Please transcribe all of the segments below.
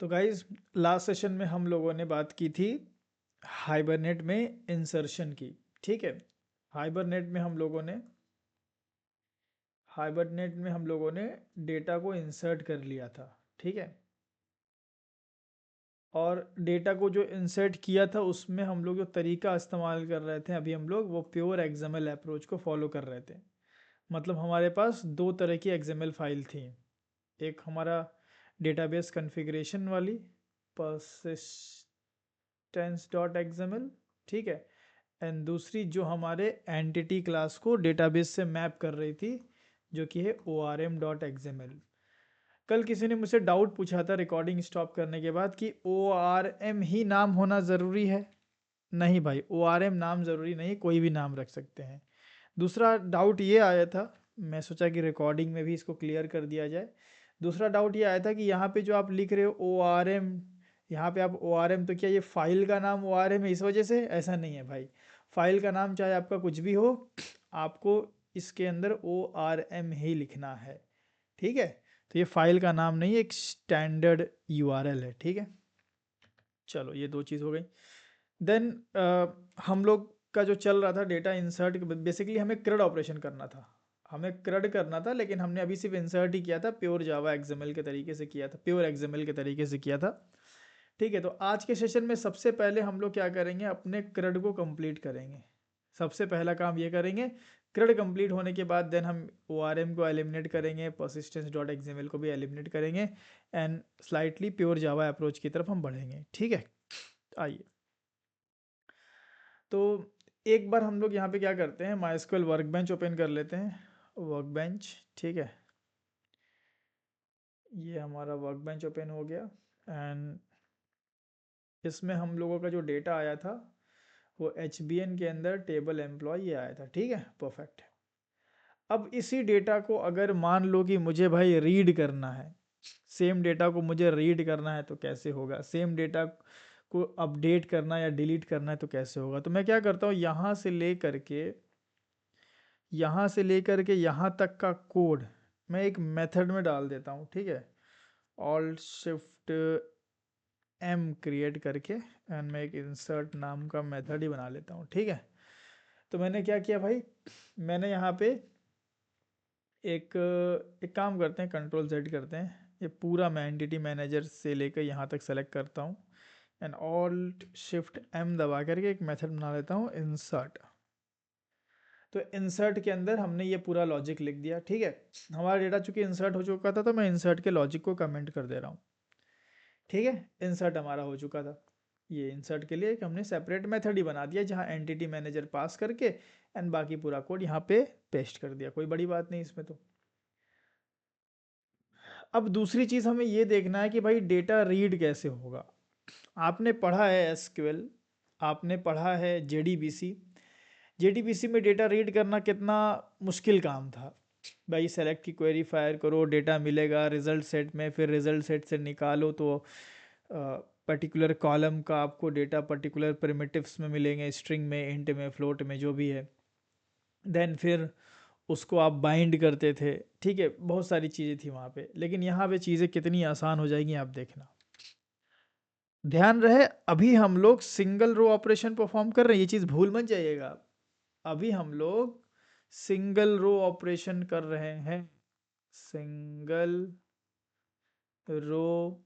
तो guys last session में हम लोगों ने बात की थी हाइबरनेट में इंसर्शन की। ठीक है, हाइबरनेट में हम लोगों ने हाइबरनेट में हम लोगों ने डेटा को इंसर्ट कर लिया था। ठीक है, और डेटा को जो इंसर्ट किया था उसमें हम लोग जो तरीका इस्तेमाल कर रहे थे अभी हम लोग वो प्योर एक्सएमएल अप्रोच को फॉलो कर रहे थे। मतलब हमारे पास दो तरह की एक्सएमएल फाइल थी। एक हमारा डेटाबेस कॉन्फ़िगरेशन वाली persistence.xml, ठीक है, एंड दूसरी जो हमारे एंटिटी क्लास को डेटाबेस से मैप कर रही थी जो कि है orm.xml। कल किसी ने मुझसे डाउट पूछा था रिकॉर्डिंग स्टॉप करने के बाद कि orm ही नाम होना ज़रूरी है। नहीं भाई, orm नाम ज़रूरी नहीं, कोई भी नाम रख सकते हैं। दूसरा डाउट ये आया था, मैं सोचा कि रिकॉर्डिंग में भी इसको क्लियर कर दिया जाए। दूसरा डाउट ये आया था कि यहाँ पे जो आप लिख रहे हो ORM, यहाँ पे आप ORM, तो क्या ये फाइल का नाम ORM है इस वजह से? ऐसा नहीं है भाई, फाइल का नाम चाहे आपका कुछ भी हो, आपको इसके अंदर ORM ही लिखना है। ठीक है, तो ये फाइल का नाम नहीं, एक स्टैंडर्ड URL है। ठीक है, चलो ये दो चीज़ हो गई। देन हम लोग का जो चल रहा था डेटा इंसर्ट, बेसिकली हमें क्रड ऑपरेशन करना था, हमें क्रड करना था, लेकिन हमने अभी सिर्फ इंसर्ट ही किया था, प्योर जावा एक्सएमएल के तरीके से किया था, प्योर एक्सएमएल के तरीके से किया था। ठीक है, तो आज के सेशन में सबसे पहले हम लोग क्या करेंगे, अपने क्रड को कंप्लीट करेंगे। सबसे पहला काम ये करेंगे, क्रड कंप्लीट होने के बाद देन हम ORM को एलिमिनेट करेंगे, persistence.xml को भी एलिमिनेट करेंगे, and slightly pure Java approach की तरफ हम बढ़ेंगे। ठीक है, आइए। तो एक बार हम लोग यहाँ पे क्या करते हैं, माइस्क्वेल वर्कबेंच ओपन कर लेते हैं, वर्कबेंच। ठीक है, ये हमारा वर्कबेंच ओपन हो गया, एंड इसमें हम लोगों का जो डेटा आया था वो HBN के अंदर टेबल एम्प्लॉय ये आया था। ठीक है, परफेक्ट। अब इसी डेटा को अगर मान लो कि मुझे भाई रीड करना है, सेम डेटा को मुझे रीड करना है तो कैसे होगा, सेम डेटा को अपडेट करना या डिलीट करना है तो कैसे होगा। तो मैं क्या करता हूँ, यहाँ से लेकर के यहाँ तक का कोड मैं एक मेथड में डाल देता हूँ। ठीक है, ऑल्ट शिफ्ट M क्रिएट करके एंड मैं एक इंसर्ट नाम का मेथड ही बना लेता हूँ। ठीक है, तो मैंने क्या किया भाई, मैंने यहाँ पे एक एक काम करते हैं, कंट्रोल Z करते हैं, ये पूरा मैं एंटिटी मैनेजर से लेकर यहाँ तक सेलेक्ट करता हूँ एंड ऑल्ट शिफ्ट M दबा करके एक मेथड बना लेता हूँ इंसर्ट। तो इंसर्ट के अंदर हमने ये पूरा लॉजिक लिख दिया। ठीक है, हमारा डेटा चूंकि इंसर्ट हो चुका था तो मैं इंसर्ट के लॉजिक को कमेंट कर दे रहा हूँ। ठीक है, इंसर्ट हमारा हो चुका था। ये इंसर्ट के लिए एक हमने सेपरेट मेथड ही बना दिया जहाँ एंटिटी मैनेजर पास करके एंड बाकी पूरा कोड यहाँ पे पेस्ट कर दिया, कोई बड़ी बात नहीं इसमें। तो अब दूसरी चीज़ हमें ये देखना है कि भाई डेटा रीड कैसे होगा। आपने पढ़ा है SQL, आपने पढ़ा है JDBC। JDBC में डेटा रीड करना कितना मुश्किल काम था भाई। सेलेक्ट की क्वेरी फायर करो, डेटा मिलेगा रिजल्ट सेट में, फिर रिजल्ट सेट से निकालो तो पर्टिकुलर कॉलम का आपको डेटा पर्टिकुलर प्रिमिटिव्स में मिलेंगे, स्ट्रिंग में, इंट में, फ्लोट में, जो भी है। देन फिर उसको आप बाइंड करते थे। ठीक है, बहुत सारी चीज़ें थी वहाँ पे, लेकिन यहाँ पे चीज़ें कितनी आसान हो जाएंगी आप देखना। ध्यान रहे, अभी हम लोग सिंगल रो ऑपरेशन परफॉर्म कर रहे हैं, ये चीज़ भूल मत जाइएगा। अभी हम लोग सिंगल रो ऑपरेशन कर रहे हैं, सिंगल रो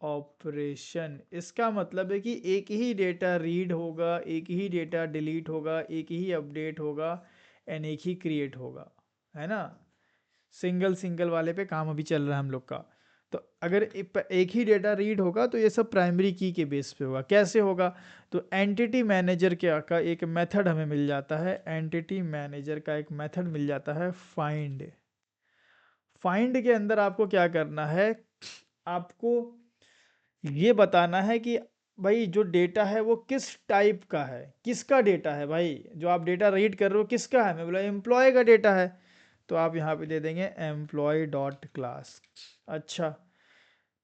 ऑपरेशन। इसका मतलब है कि एक ही डेटा रीड होगा, एक ही डेटा डिलीट होगा, एक ही अपडेट होगा एंड एक ही क्रिएट होगा, है ना। सिंगल सिंगल वाले पे काम अभी चल रहा है हम लोग का। तो अगर एक ही डेटा रीड होगा तो ये सब प्राइमरी की के बेस पे होगा। कैसे होगा, तो एंटिटी मैनेजर का एक मेथड हमें मिल जाता है, एंटिटी मैनेजर का एक मेथड मिल जाता है फाइंड। फाइंड के अंदर आपको क्या करना है, आपको ये बताना है कि भाई जो डेटा है वो किस टाइप का है, किसका डेटा है भाई, जो आप डेटा रीड कर रहे हो किसका है। मैं बोला एम्प्लॉय का डेटा है, तो आप यहाँ पे दे देंगे एम्प्लॉय डॉट क्लास। अच्छा,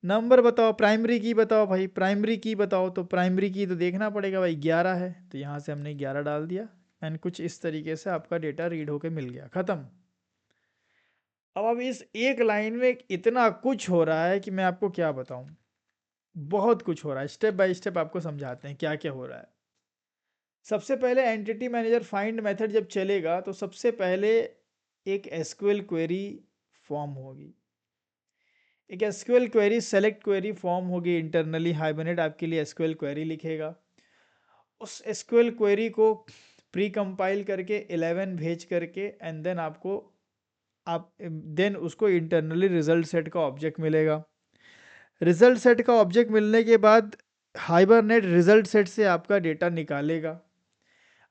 नंबर बताओ, प्राइमरी की बताओ भाई, प्राइमरी की बताओ, तो प्राइमरी की तो देखना पड़ेगा भाई, 11 है, तो यहाँ से हमने 11 डाल दिया एंड कुछ इस तरीके से आपका डेटा रीड होके मिल गया, ख़त्म। अब इस एक लाइन में इतना कुछ हो रहा है कि मैं आपको क्या बताऊं। बहुत कुछ हो रहा है, स्टेप बाय स्टेप आपको समझाते हैं क्या क्या हो रहा है। सबसे पहले एंटिटी मैनेजर फाइंड मेथड जब चलेगा तो सबसे पहले एक एसक्यूएल क्वेरी फॉर्म होगी। एक SQL query select query form होगी इंटरनली। हाइबरनेट आपके लिए एसक्यूएल क्वेरी लिखेगा। उस एसक्यूएल क्वेरी को प्री कंपाइल करके 11 भेज करके एंड देन आपको आप देन उसको इंटरनली रिजल्ट सेट का ऑब्जेक्ट मिलेगा। रिजल्ट सेट का ऑब्जेक्ट मिलने के बाद हाइबरनेट रिजल्ट सेट से आपका डेटा निकालेगा।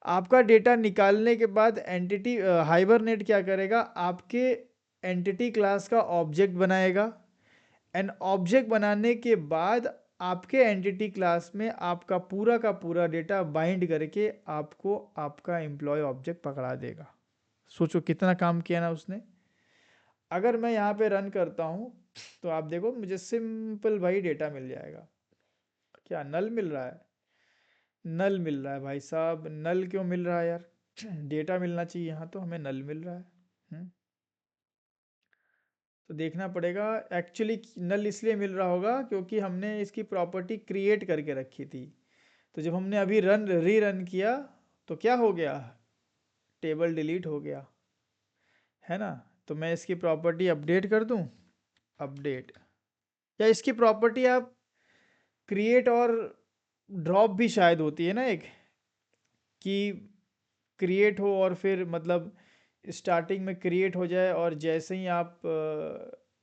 आपका डेटा निकालने के बाद एंटिटी हाइबरनेट क्या करेगा, आपके एंटिटी क्लास का ऑब्जेक्ट बनाएगा। एंड ऑब्जेक्ट बनाने के बाद आपके एंटिटी क्लास में आपका पूरा का पूरा डेटा बाइंड करके आपको आपका एम्प्लॉय ऑब्जेक्ट पकड़ा देगा। सोचो कितना काम किया ना उसने। अगर मैं यहाँ पे रन करता हूँ तो आप देखो मुझे सिंपल भाई डेटा मिल जाएगा। क्या नल मिल रहा है? नल मिल रहा है भाई साहब। नल क्यों मिल रहा है यार? डेटा मिलना चाहिए, यहाँ तो हमें नल मिल रहा है। तो देखना पड़ेगा। एक्चुअली नल इसलिए मिल रहा होगा क्योंकि हमने इसकी प्रॉपर्टी क्रिएट करके रखी थी। तो जब हमने अभी री रन किया तो क्या हो गया, टेबल डिलीट हो गया, है ना। तो मैं इसकी प्रॉपर्टी अपडेट कर दूं, अपडेट, या इसकी प्रॉपर्टी आप क्रिएट और ड्रॉप भी शायद होती है ना एक, कि क्रिएट हो और फिर मतलब स्टार्टिंग में क्रिएट हो जाए और जैसे ही आप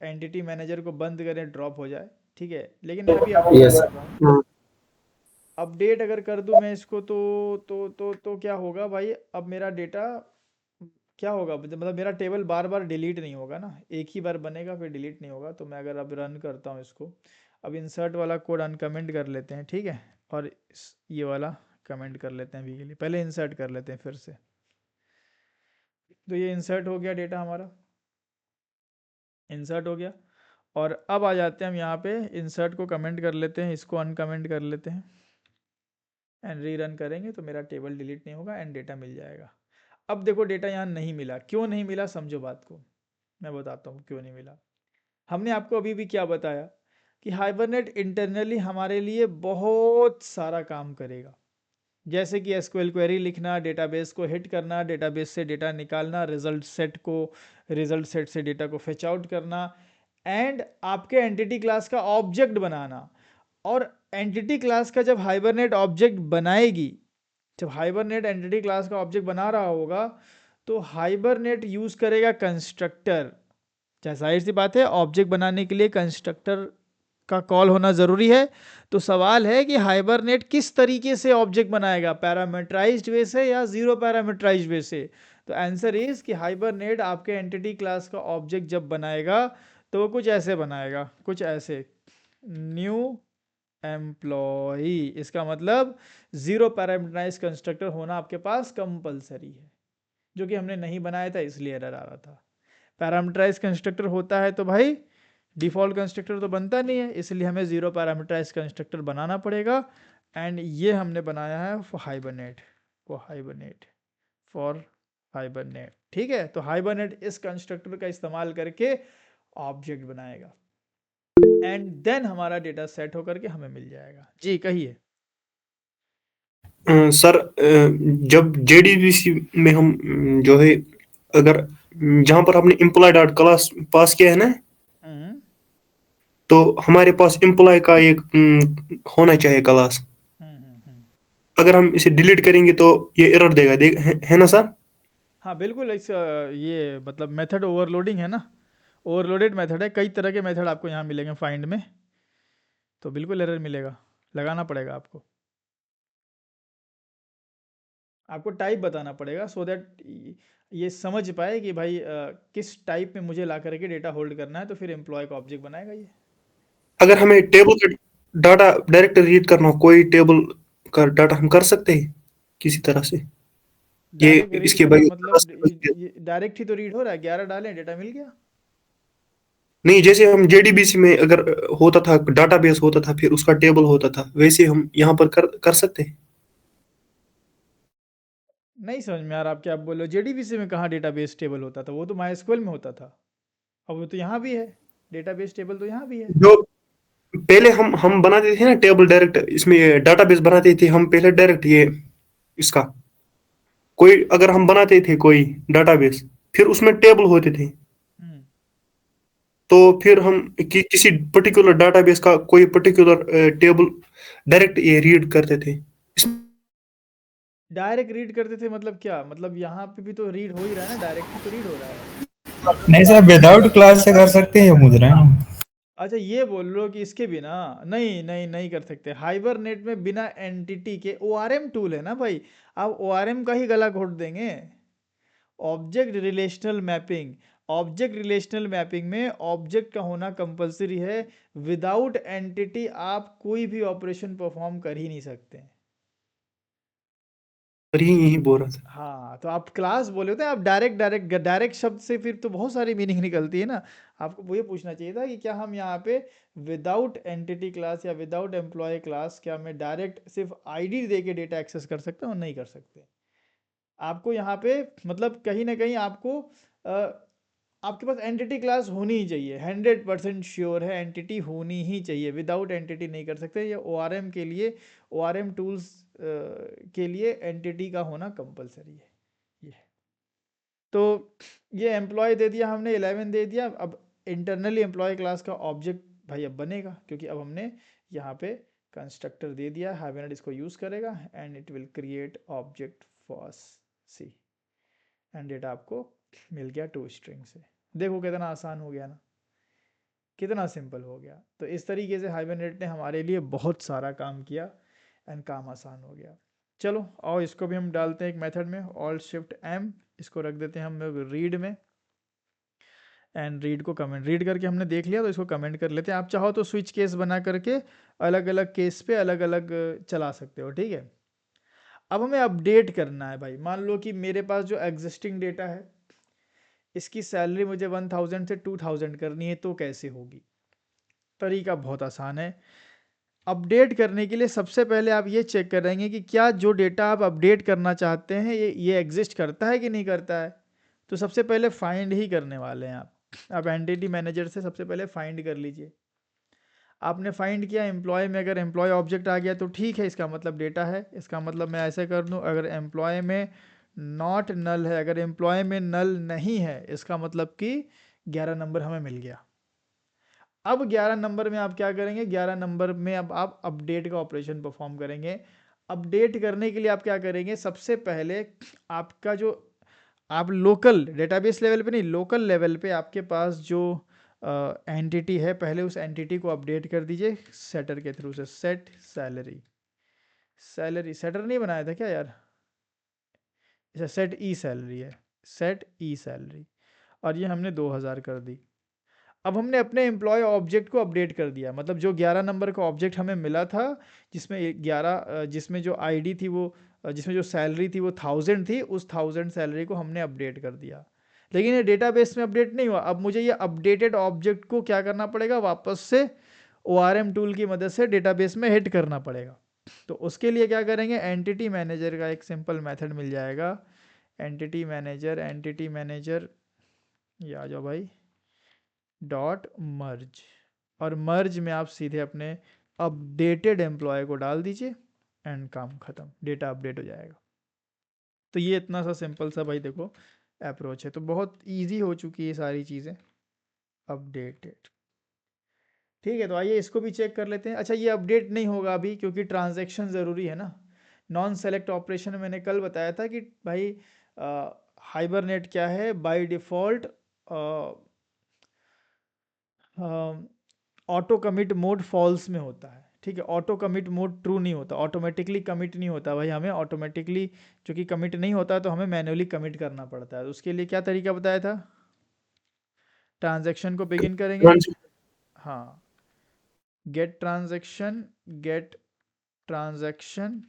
एंटिटी मैनेजर को बंद करें ड्रॉप हो जाए। ठीक है, लेकिन मैं अभी अपडेट यस। कर रहा हूँ। अपडेट अगर कर दूं मैं इसको तो क्या होगा भाई, अब मेरा डेटा क्या होगा, मतलब मेरा टेबल बार बार डिलीट नहीं होगा ना, एक ही बार बनेगा फिर डिलीट नहीं होगा। तो मैं अगर अब रन करता हूँ इसको, अब इंसर्ट वाला कोड अनकमेंट कर लेते हैं, ठीक है, और ये वाला कमेंट कर लेते हैं अभी के लिए। पहले इंसर्ट कर लेते हैं फिर से। तो ये इंसर्ट हो गया डेटा हमारा, इंसर्ट हो गया। और अब आ जाते हैं हम यहाँ पे, इंसर्ट को कमेंट कर लेते हैं, इसको अनकमेंट कर लेते हैं एंड री रन करेंगे तो मेरा टेबल डिलीट नहीं होगा एंड डेटा मिल जाएगा। अब देखो डेटा यहाँ नहीं मिला, क्यों नहीं मिला समझो बात को, मैं बताता हूँ क्यों नहीं मिला। हमने आपको अभी भी क्या बताया कि हाइबरनेट इंटरनली हमारे लिए बहुत सारा काम करेगा, जैसे कि एसक्यूएल क्वेरी लिखना, डेटाबेस को हिट करना, डेटाबेस से डेटा निकालना, रिजल्ट सेट से डेटा को फेच आउट करना, एंड आपके एंटिटी क्लास का ऑब्जेक्ट बनाना। और एंटिटी क्लास का जब हाइबरनेट ऑब्जेक्ट बनाएगी, जब हाइबरनेट एंटिटी क्लास का ऑब्जेक्ट बना रहा होगा तो हाइबरनेट यूज करेगा कंस्ट्रक्टर। जाहिर सी बात है, ऑब्जेक्ट बनाने के लिए कंस्ट्रक्टर का कॉल होना ज़रूरी है। तो सवाल है कि हाइबरनेट किस तरीके से ऑब्जेक्ट बनाएगा, पैरामीटराइज्ड वे से या ज़ीरो पैरामीटराइज्ड वे से। तो आंसर इज़ कि हाइबरनेट आपके एंटिटी क्लास का ऑब्जेक्ट जब बनाएगा तो वो कुछ ऐसे बनाएगा, कुछ ऐसे, न्यू एम्प्लॉई। इसका मतलब ज़ीरो पैरामीटराइज कंस्ट्रक्टर होना आपके पास कंपलसरी है, जो कि हमने नहीं बनाया था इसलिए एरर आ रहा था। पैरामीटराइज कंस्ट्रक्टर होता है तो भाई डिफ़ॉल्ट कंस्ट्रक्टर तो बनता नहीं है, इसलिए हमें ज़ीरो पैरामीटराइज कंस्ट्रक्टर बनाना पड़ेगा। एंड ये हमने बनाया है फॉर हाइबरनेट, फॉर हाइबरनेट। ठीक है, तो हाइबरनेट इस कंस्ट्रक्टर का इस्तेमाल करके ऑब्जेक्ट बनाएगा एंड देन हमारा डेटा सेट होकर के हमें मिल जाएगा। जी कहिए। सर, जब जेडीबीसी में हम जो है, अगर जहाँ पर हमने एम्प्लॉय डॉट क्लास पास किया है ना, हम्म तो हमारे पास एम्प्लॉय का एक होना चाहिए क्लास। हम्म। अगर हम इसे डिलीट करेंगे तो ये एरर देगा, है ना सर? हाँ बिल्कुल, इस ये मतलब मेथड ओवरलोडिंग है ना, ओवरलोडेड मेथड है। कई तरह के मेथड आपको यहाँ मिलेंगे फाइंड में, तो बिल्कुल एरर मिलेगा, लगाना पड़ेगा आपको। आपको टाइप बताना पड़ेगा सो दैट ये समझ पाए कि भाई किस टाइप में मुझे ला करके डेटा होल्ड करना है, तो फिर एम्प्लॉय का ऑब्जेक्ट बनाएगा ये। अगर हमें टेबल का डाटा डायरेक्ट रीड करना हो, कोई टेबल का डाटा हम कर सकते हैं किसी तरह से? ये डायरेक्ट रीड इसके करना बगैर मतलब डायरेक्ट ही तो रीड हो रहा है, 11 डालें डेटा मिल गया। नहीं, जैसे हम जेडीबीसी में अगर होता था, डाटाबेस होता था, फिर उसका टेबल होता था, वैसे हम यहाँ पर कर कर सकते हैं। नहीं समझ में आ रहा आप क्या बोल रहे हो। जेडीबीसी में कहाँ डेटाबेस टेबल होता था, वो तो माई एसक्यूएल में होता था। अब वो तो यहाँ भी है, डेटाबेस टेबल तो यहाँ भी है। जो पहले हम बनाते थे ना टेबल डायरेक्ट, इसमें डाटाबेस बनाते थे हम पहले डायरेक्ट ये इसका, कोई अगर हम बनाते थे कोई डाटाबेस, फिर उसमें टेबल होते थे, हम्म। तो फिर हम किसी पर्टिकुलर डाटाबेस का कोई पर्टिकुलर टेबल डायरेक्ट ये रीड करते थे। डायरेक्ट रीड करते थे मतलब क्या, मतलब यहाँ पे भी तो रीड हो ही रहा है ना, डायरेक्ट ही तो रीड हो रहा है। नहीं सर, विदाउट क्लास से कर सकते हैं, ये पूछ रहे हैं हम। अच्छा ये बोल लो कि इसके बिना, नहीं नहीं नहीं कर सकते हाइबरनेट में बिना एंटिटी के। ओआरएम टूल है ना भाई, आप ओआरएम का ही गला घोट देंगे। Object relational mapping, object relational mapping में ऑब्जेक्ट का होना कंपलसरी है। विदाउट एंटिटी आप कोई भी ऑपरेशन परफॉर्म कर ही नहीं सकते। पर यही बोल रहा था। हाँ तो आप क्लास बोले होते हैं, आप डायरेक्ट डायरेक्ट डायरेक्ट शब्द से फिर तो बहुत सारी मीनिंग निकलती है ना। आपको वो ये पूछना चाहिए था कि क्या हम यहाँ पे विदाउट एंटिटी क्लास या विदाउट एम्प्लॉय क्लास, क्या मैं डायरेक्ट सिर्फ आईडी दे के डेटा एक्सेस कर सकता हूँ? नहीं कर सकते। आपको यहाँ पे मतलब कहीं ना कहीं आपको आपके पास एंटिटी क्लास होनी ही चाहिए, 100% श्योर है एंटिटी होनी ही चाहिए। विदाउट एंटिटी नहीं कर सकते। ये ओआरएम के लिए, ओआरएम टूल्स के लिए एंटिटी का होना कंपलसरी है ये। तो ये एम्प्लॉय दे दिया हमने, 11 दे दिया। अब इंटरनली एम्प्लॉय क्लास का ऑब्जेक्ट भाई अब बनेगा, क्योंकि अब हमने यहाँ पे कंस्ट्रक्टर दे दिया, हाइबरनेट इसको यूज़ करेगा and it will create object for C, and data आपको मिल गया टू स्ट्रिंग से। देखो कितना आसान हो गया ना, कितना सिंपल हो गया। तो इस तरीके से हाइबरनेट ने हमारे लिए बहुत सारा काम किया एंड काम आसान हो गया। चलो और इसको भी हम डालते हैं एक मेथड में, ऑल्ट शिफ्ट एम, इसको रख देते हैं हम लोग रीड में, एंड रीड को कमेंट, रीड करके हमने देख लिया तो इसको कमेंट कर लेते हैं। आप चाहो तो स्विच केस बना करके अलग अलग केस पे अलग अलग चला सकते हो, ठीक है। अब हमें अपडेट करना है भाई। मान लो कि मेरे पास जो एग्जिस्टिंग डेटा है, इसकी सैलरी मुझे 1000 से 2000 करनी है, तो कैसे होगी? तरीका बहुत आसान है। अपडेट करने के लिए सबसे पहले आप ये चेक करेंगे कि क्या जो डेटा आप अपडेट करना चाहते हैं ये एग्जिस्ट करता है कि नहीं करता है। तो सबसे पहले फाइंड ही करने वाले हैं आप एंटिटी मैनेजर से सबसे पहले फाइंड कर लीजिए। आपने फाइंड किया एम्प्लॉय में, अगर एम्प्लॉय ऑब्जेक्ट आ गया तो ठीक है, इसका मतलब डेटा है। इसका मतलब मैं ऐसे कर दूं, अगर एम्प्लॉय में नॉट नल है, अगर एम्प्लॉय में नल नहीं है, इसका मतलब कि 11 नंबर हमें मिल गया। अब 11 नंबर में आप क्या करेंगे, 11 नंबर में अब आप अपडेट का ऑपरेशन परफॉर्म करेंगे। अपडेट करने के लिए आप क्या करेंगे, सबसे पहले आपका जो, आप लोकल डेटाबेस लेवल पे नहीं, लोकल लेवल पे आपके पास जो एंटिटी है, पहले उस एंटिटी को अपडेट कर दीजिए सेटर के थ्रू से। सेट सैलरी, सैलरी सेटर नहीं बनाया था क्या यार? अच्छा सेट ई सैलरी है, सेट ई सैलरी, और ये हमने 2000 कर दी। अब हमने अपने एम्प्लॉय ऑब्जेक्ट को अपडेट कर दिया, मतलब जो 11 नंबर का ऑब्जेक्ट हमें मिला था, जिसमें 11 जिसमें जो आईडी थी वो जिसमें जो सैलरी थी वो 1000 थी, उस 1000 सैलरी को हमने अपडेट कर दिया। लेकिन ये डेटाबेस में अपडेट नहीं हुआ। अब मुझे ये अपडेटेड ऑब्जेक्ट को क्या करना पड़ेगा, वापस से ORM टूल की मदद से डेटाबेस में हिट करना पड़ेगा। तो उसके लिए क्या करेंगे, एंटिटी मैनेजर का एक सिंपल मेथड मिल जाएगा। एंटिटी मैनेजर, एंटिटी मैनेजर, ये आ जाओ भाई, डॉट मर्ज, और मर्ज में आप सीधे अपने अपडेटेड एम्प्लॉय को डाल दीजिए एंड काम खत्म, डेटा अपडेट हो जाएगा। तो ये इतना सा सिंपल सा भाई देखो अप्रोच है, तो बहुत इजी हो चुकी है सारी चीज़ें अपडेटेड। ठीक है, तो आइए इसको भी चेक कर लेते हैं। अच्छा ये अपडेट नहीं होगा अभी क्योंकि ट्रांजैक्शन ज़रूरी है ना। नॉन सेलेक्ट ऑपरेशन में मैंने कल बताया था कि भाई हाइबरनेट क्या है, by default auto commit mode false में होता है, ठीक है। ऑटो कमिट मोड ट्रू नहीं होता, ऑटोमेटिकली कमिट नहीं होता भाई। हमें ऑटोमेटिकली क्योंकि कमिट नहीं होता तो हमें मैन्युअली कमिट करना पड़ता है। तो उसके लिए क्या तरीका बताया था, ट्रांजैक्शन को बिगिन करेंगे, हाँ, get transaction, get transaction,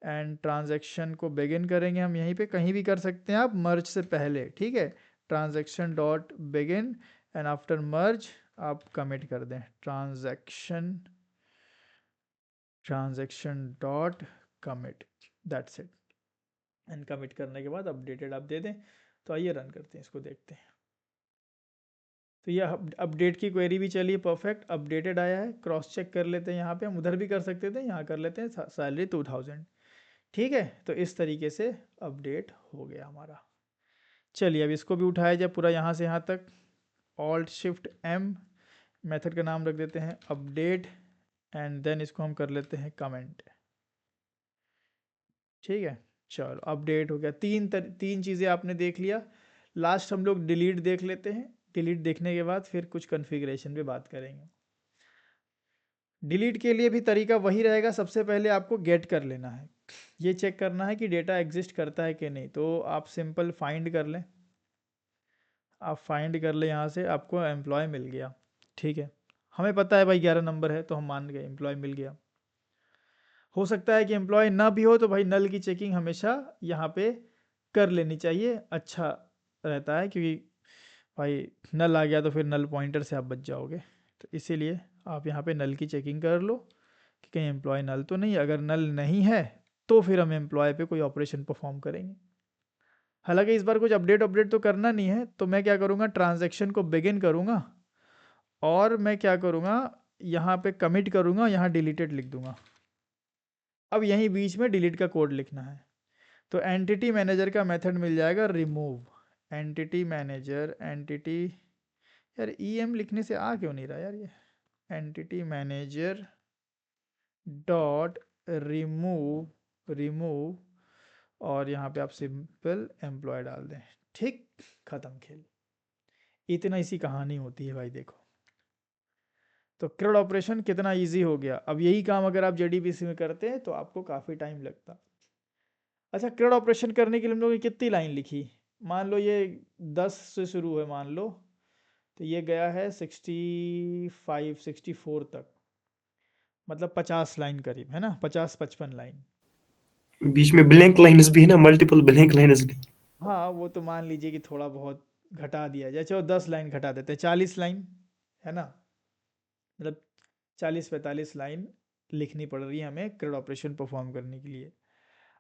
and transaction को बिगिन करेंगे हम यहीं पे, कहीं भी कर सकते हैं आप, मर्ज से पहले, ठीक है। Transaction dot begin and after merge आप कमिट कर दें transaction, transaction dot commit, that's it. And commit करने के बाद अपडेटेड आप दे दें। तो आइए रन करते हैं, इसको देखते हैं। तो ये अपडेट की क्वेरी भी चलिए परफेक्ट अपडेटेड आया है, क्रॉस चेक कर लेते हैं। यहाँ पे हम उधर भी कर सकते थे, यहाँ कर लेते हैं सैलरी 2000। ठीक है, तो इस तरीके से अपडेट हो गया हमारा। चलिए अब इसको भी उठाया जाए पूरा यहाँ से यहाँ तक। ऑल्ट शिफ्ट एम, मेथड का नाम रख देते हैं अपडेट, एंड देन इसको हम कर लेते हैं कमेंट। ठीक है, चलो अपडेट हो गया। तीन चीज़ें आपने देख लिया। लास्ट हम लोग डिलीट देख लेते हैं। डिलीट देखने के बाद फिर कुछ कॉन्फ़िगरेशन पे बात करेंगे। डिलीट के लिए भी तरीका वही रहेगा। सबसे पहले आपको गेट कर लेना है, ये चेक करना है कि डेटा एग्जिस्ट करता है कि नहीं। तो आप सिंपल फाइंड कर लें, आप फाइंड कर लें, यहाँ से आपको एम्प्लॉय मिल गया। ठीक है, हमें पता है भाई 11 नंबर है, तो हम मान गए एम्प्लॉय मिल गया। हो सकता है कि एम्प्लॉय ना भी हो, तो भाई नल की चेकिंग हमेशा यहाँ पे कर लेनी चाहिए, अच्छा रहता है, क्योंकि भाई नल आ गया तो फिर नल पॉइंटर से आप बच जाओगे। तो इसीलिए आप यहाँ पे नल की चेकिंग कर लो कि कहीं एम्प्लॉय नल तो नहीं। अगर नल नहीं है तो फिर हम एम्प्लॉय पे कोई ऑपरेशन परफॉर्म करेंगे। हालांकि इस बार कुछ अपडेट तो करना नहीं है, तो मैं क्या करूँगा, ट्रांजैक्शन को बिगिन करूँगा और मैं क्या करूँगा, यहाँ पे कमिट करूँगा, यहाँ डिलीटेड लिख दूँगा। अब यहीं बीच में डिलीट का कोड लिखना है। तो एंटिटी मैनेजर का मेथड मिल जाएगा रिमूव, एंटिटी मैनेजर, एंटिटी, यार EM लिखने से आ क्यों नहीं रहा यार ये, एंटिटी मैनेजर डॉट रिमूव और यहाँ पे आप सिंपल एम्प्लॉय डाल दें। ठीक, खत्म खेल। इतना इसी कहानी होती है भाई। देखो तो CRUD ऑपरेशन कितना इजी हो गया। अब यही काम अगर आप JDBC में करते हैं तो आपको काफ़ी टाइम लगता। अच्छा, CRUD ऑपरेशन करने के लिए हम लोगों ने कितनी लाइन लिखी, मान लो ये 10 से शुरू है मान लो, तो ये गया है 64 तक, मतलब 50 लाइन करीब है ना, 50-55 लाइन। बीच में ब्लैंक लाइन्स भी है ना, मल्टीपल ब्लैंक लाइन्स भी। हाँ वो तो मान लीजिए कि थोड़ा बहुत घटा दिया जाए, चलो 10 लाइन घटा देते हैं, 40 लाइन है ना, मतलब 40-45 लाइन लिखनी पड़ रही है हमें CRUD ऑपरेशन परफॉर्म करने के लिए।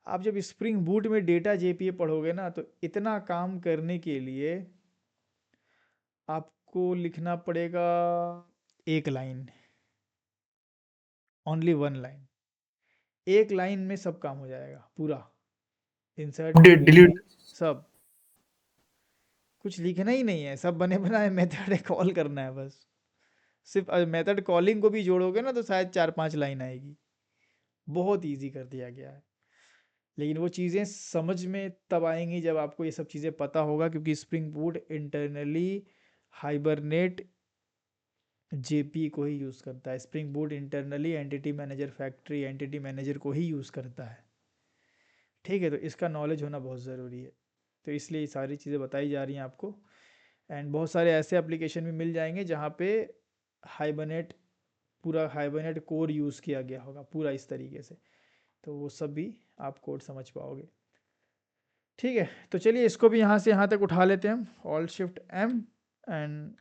आप जब स्प्रिंग बूट में डेटा JPA पढ़ोगे ना, तो इतना काम करने के लिए आपको लिखना पड़ेगा एक लाइन, ओनली 1 लाइन। एक लाइन में सब काम हो जाएगा पूरा, इंसर्ट अपडेट डिलीट डिलीट। सब, कुछ लिखना ही नहीं है, सब बने बनाए मेथड कॉल करना है बस। सिर्फ मेथड कॉलिंग को भी जोड़ोगे ना तो शायद 4-5 लाइन आएगी। बहुत इजी कर दिया गया है। लेकिन वो चीज़ें समझ में तब आएंगी जब आपको ये सब चीज़ें पता होगा, क्योंकि spring boot internally hibernate JP को ही यूज़ करता है। Spring boot internally entity manager factory entity manager को ही यूज़ करता है। ठीक है, तो इसका नॉलेज होना बहुत ज़रूरी है। तो इसलिए ये सारी चीज़ें बताई जा रही हैं आपको। एंड बहुत सारे ऐसे एप्लीकेशन भी मिल जाएंगे जहाँ पे हाइबरनेट, पूरा हाइबरनेट कोड यूज़ किया गया होगा पूरा इस तरीके से, तो वो सब भी आप कोड समझ पाओगे। ठीक है, तो चलिए इसको भी यहाँ से यहाँ तक उठा लेते हैं हम, ऑल्ट शिफ्ट M, एंड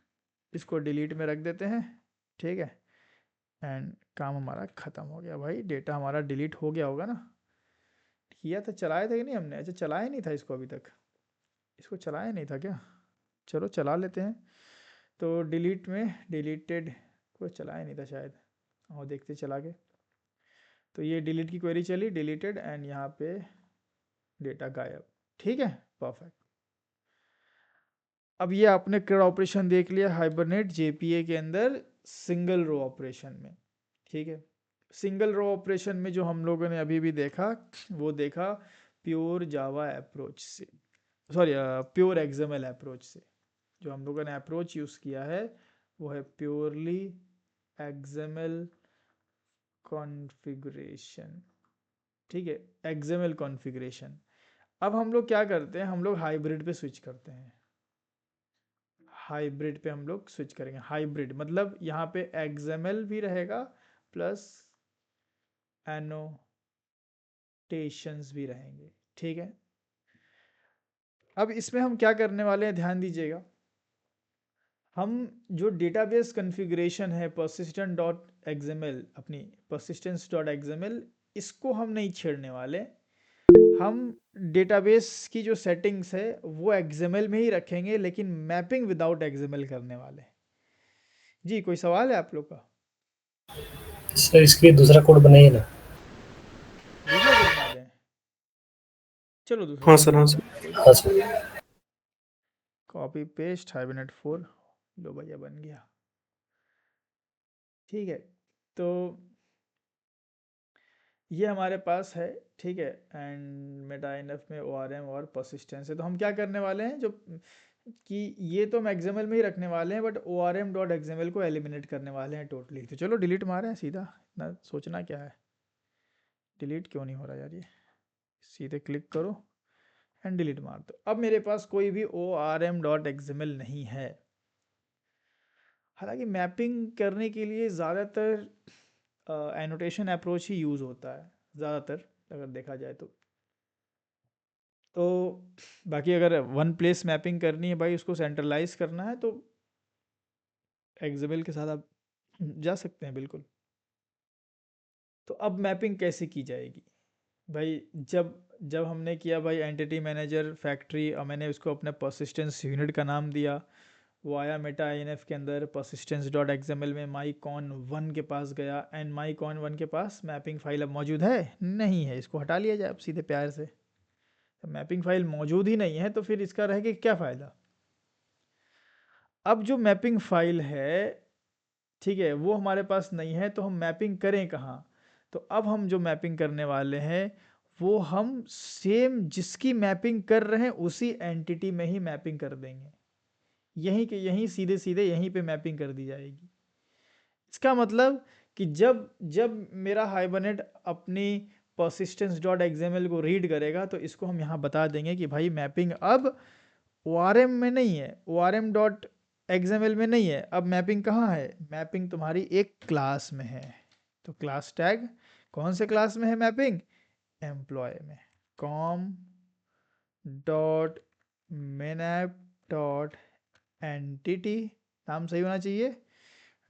इसको डिलीट में रख देते हैं। ठीक है, एंड काम हमारा ख़त्म हो गया भाई, डेटा हमारा डिलीट हो गया होगा ना। किया था, चलाया था कि नहीं हमने, अच्छा चलाया नहीं था इसको अभी तक, इसको चलाया नहीं था क्या, चलो चला लेते हैं। तो डिलीट में डिलीटेड को चलाया नहीं था शायद, और देखते चला के। तो ये डिलीट की क्वेरी चली, डिलीटेड, एंड यहाँ पे डेटा गायब। ठीक है, परफेक्ट। अब ये आपने CRUD ऑपरेशन देख लिया हाइबरनेट JPA के अंदर सिंगल रो ऑपरेशन में। ठीक है, सिंगल रो ऑपरेशन में जो हम लोगों ने अभी भी देखा, वो देखा प्योर जावा अप्रोच से, सॉरी प्योर XML अप्रोच से। जो हम लोगों ने अप्रोच यूज़ किया है वो है प्योरली XML कॉन्फ़िगरेशन। ठीक है, XML कॉन्फ़िगरेशन। अब हम लोग क्या करते हैं, हम लोग हाइब्रिड पे स्विच करते हैं। हाइब्रिड पे हम लोग स्विच करेंगे। हाइब्रिड मतलब यहाँ पे XML भी रहेगा प्लस एनोटेशंस भी रहेंगे। ठीक है, अब इसमें हम क्या करने वाले हैं, ध्यान दीजिएगा। हम जो डेटाबेस कॉन्फ़िगरेशन है persistent.xml, अपनी persistence.xml, इसको हम नहीं छेड़ने वाले। हम डेटाबेस की जो सेटिंग्स है वो XML में ही रखेंगे, लेकिन मैपिंग विदाउट XML करने वाले। जी कोई सवाल है आप लोग का? सर इसके लिए दूसरा कोड बनाइए ना। दूसरा कोड बना दें? चलो दूसरा हाँ कोड सर, हाँ बनाते सर। हैं, कोई हाँ दिक्कत नहीं। सर। कॉपी पेस्ट -4, लो भैया बन गया। ठीक है, तो ये हमारे पास है, ठीक है। एंड मेटा इनफ में ORM और परसिस्टेंस है। तो हम क्या करने वाले हैं, जो कि ये तो हम XML में ही रखने वाले हैं, बट ORM.XML को एलिमिनेट करने वाले हैं टोटली। तो चलो डिलीट मारे हैं सीधा, इतना सोचना क्या है। डिलीट क्यों नहीं हो रहा यार, ये सीधे क्लिक करो एंड डिलीट मार दो। अब मेरे पास कोई भी ORM.XML नहीं है। हालांकि मैपिंग करने के लिए ज़्यादातर एनोटेशन अप्रोच ही यूज़ होता है ज़्यादातर, अगर देखा जाए तो बाकी अगर वन प्लेस मैपिंग करनी है भाई, उसको सेंट्रलाइज करना है, तो एक्सएमएल के साथ आप जा सकते हैं बिल्कुल। तो अब मैपिंग कैसे की जाएगी भाई? जब जब हमने किया भाई एंटिटी मैनेजर फैक्ट्री, और मैंने उसको अपने परसिस्टेंस यूनिट का नाम दिया, वो आया मेटा INF के अंदर परसिस्टेंस डॉट XML में mycon1 के पास गया, एंड mycon1 के पास मैपिंग फाइल अब मौजूद है नहीं है, इसको हटा लिया जाए अब सीधे प्यार से। तो मैपिंग फाइल मौजूद ही नहीं है, तो फिर इसका रह के क्या फ़ायदा? अब जो मैपिंग फाइल है, ठीक है, वो हमारे पास नहीं है, तो हम मैपिंग करें कहाँ? तो अब हम जो मैपिंग करने वाले हैं, वो हम सेम जिसकी मैपिंग कर रहे हैं उसी एंटिटी में ही मैपिंग कर देंगे। यहीं के यहीं सीधे सीधे यहीं पे मैपिंग कर दी जाएगी। इसका मतलब कि जब जब मेरा हाइबरनेट अपनी persistence डॉट XML को रीड करेगा, तो इसको हम यहाँ बता देंगे कि भाई मैपिंग अब ORM में नहीं है, ORM डॉट XML में नहीं है, अब मैपिंग कहाँ है? मैपिंग तुम्हारी एक क्लास में है। तो क्लास टैग कौन से क्लास में है मैपिंग? एम्प्लॉय में। कॉम डॉट मेनैप डॉट एंटिटी, नाम सही होना चाहिए,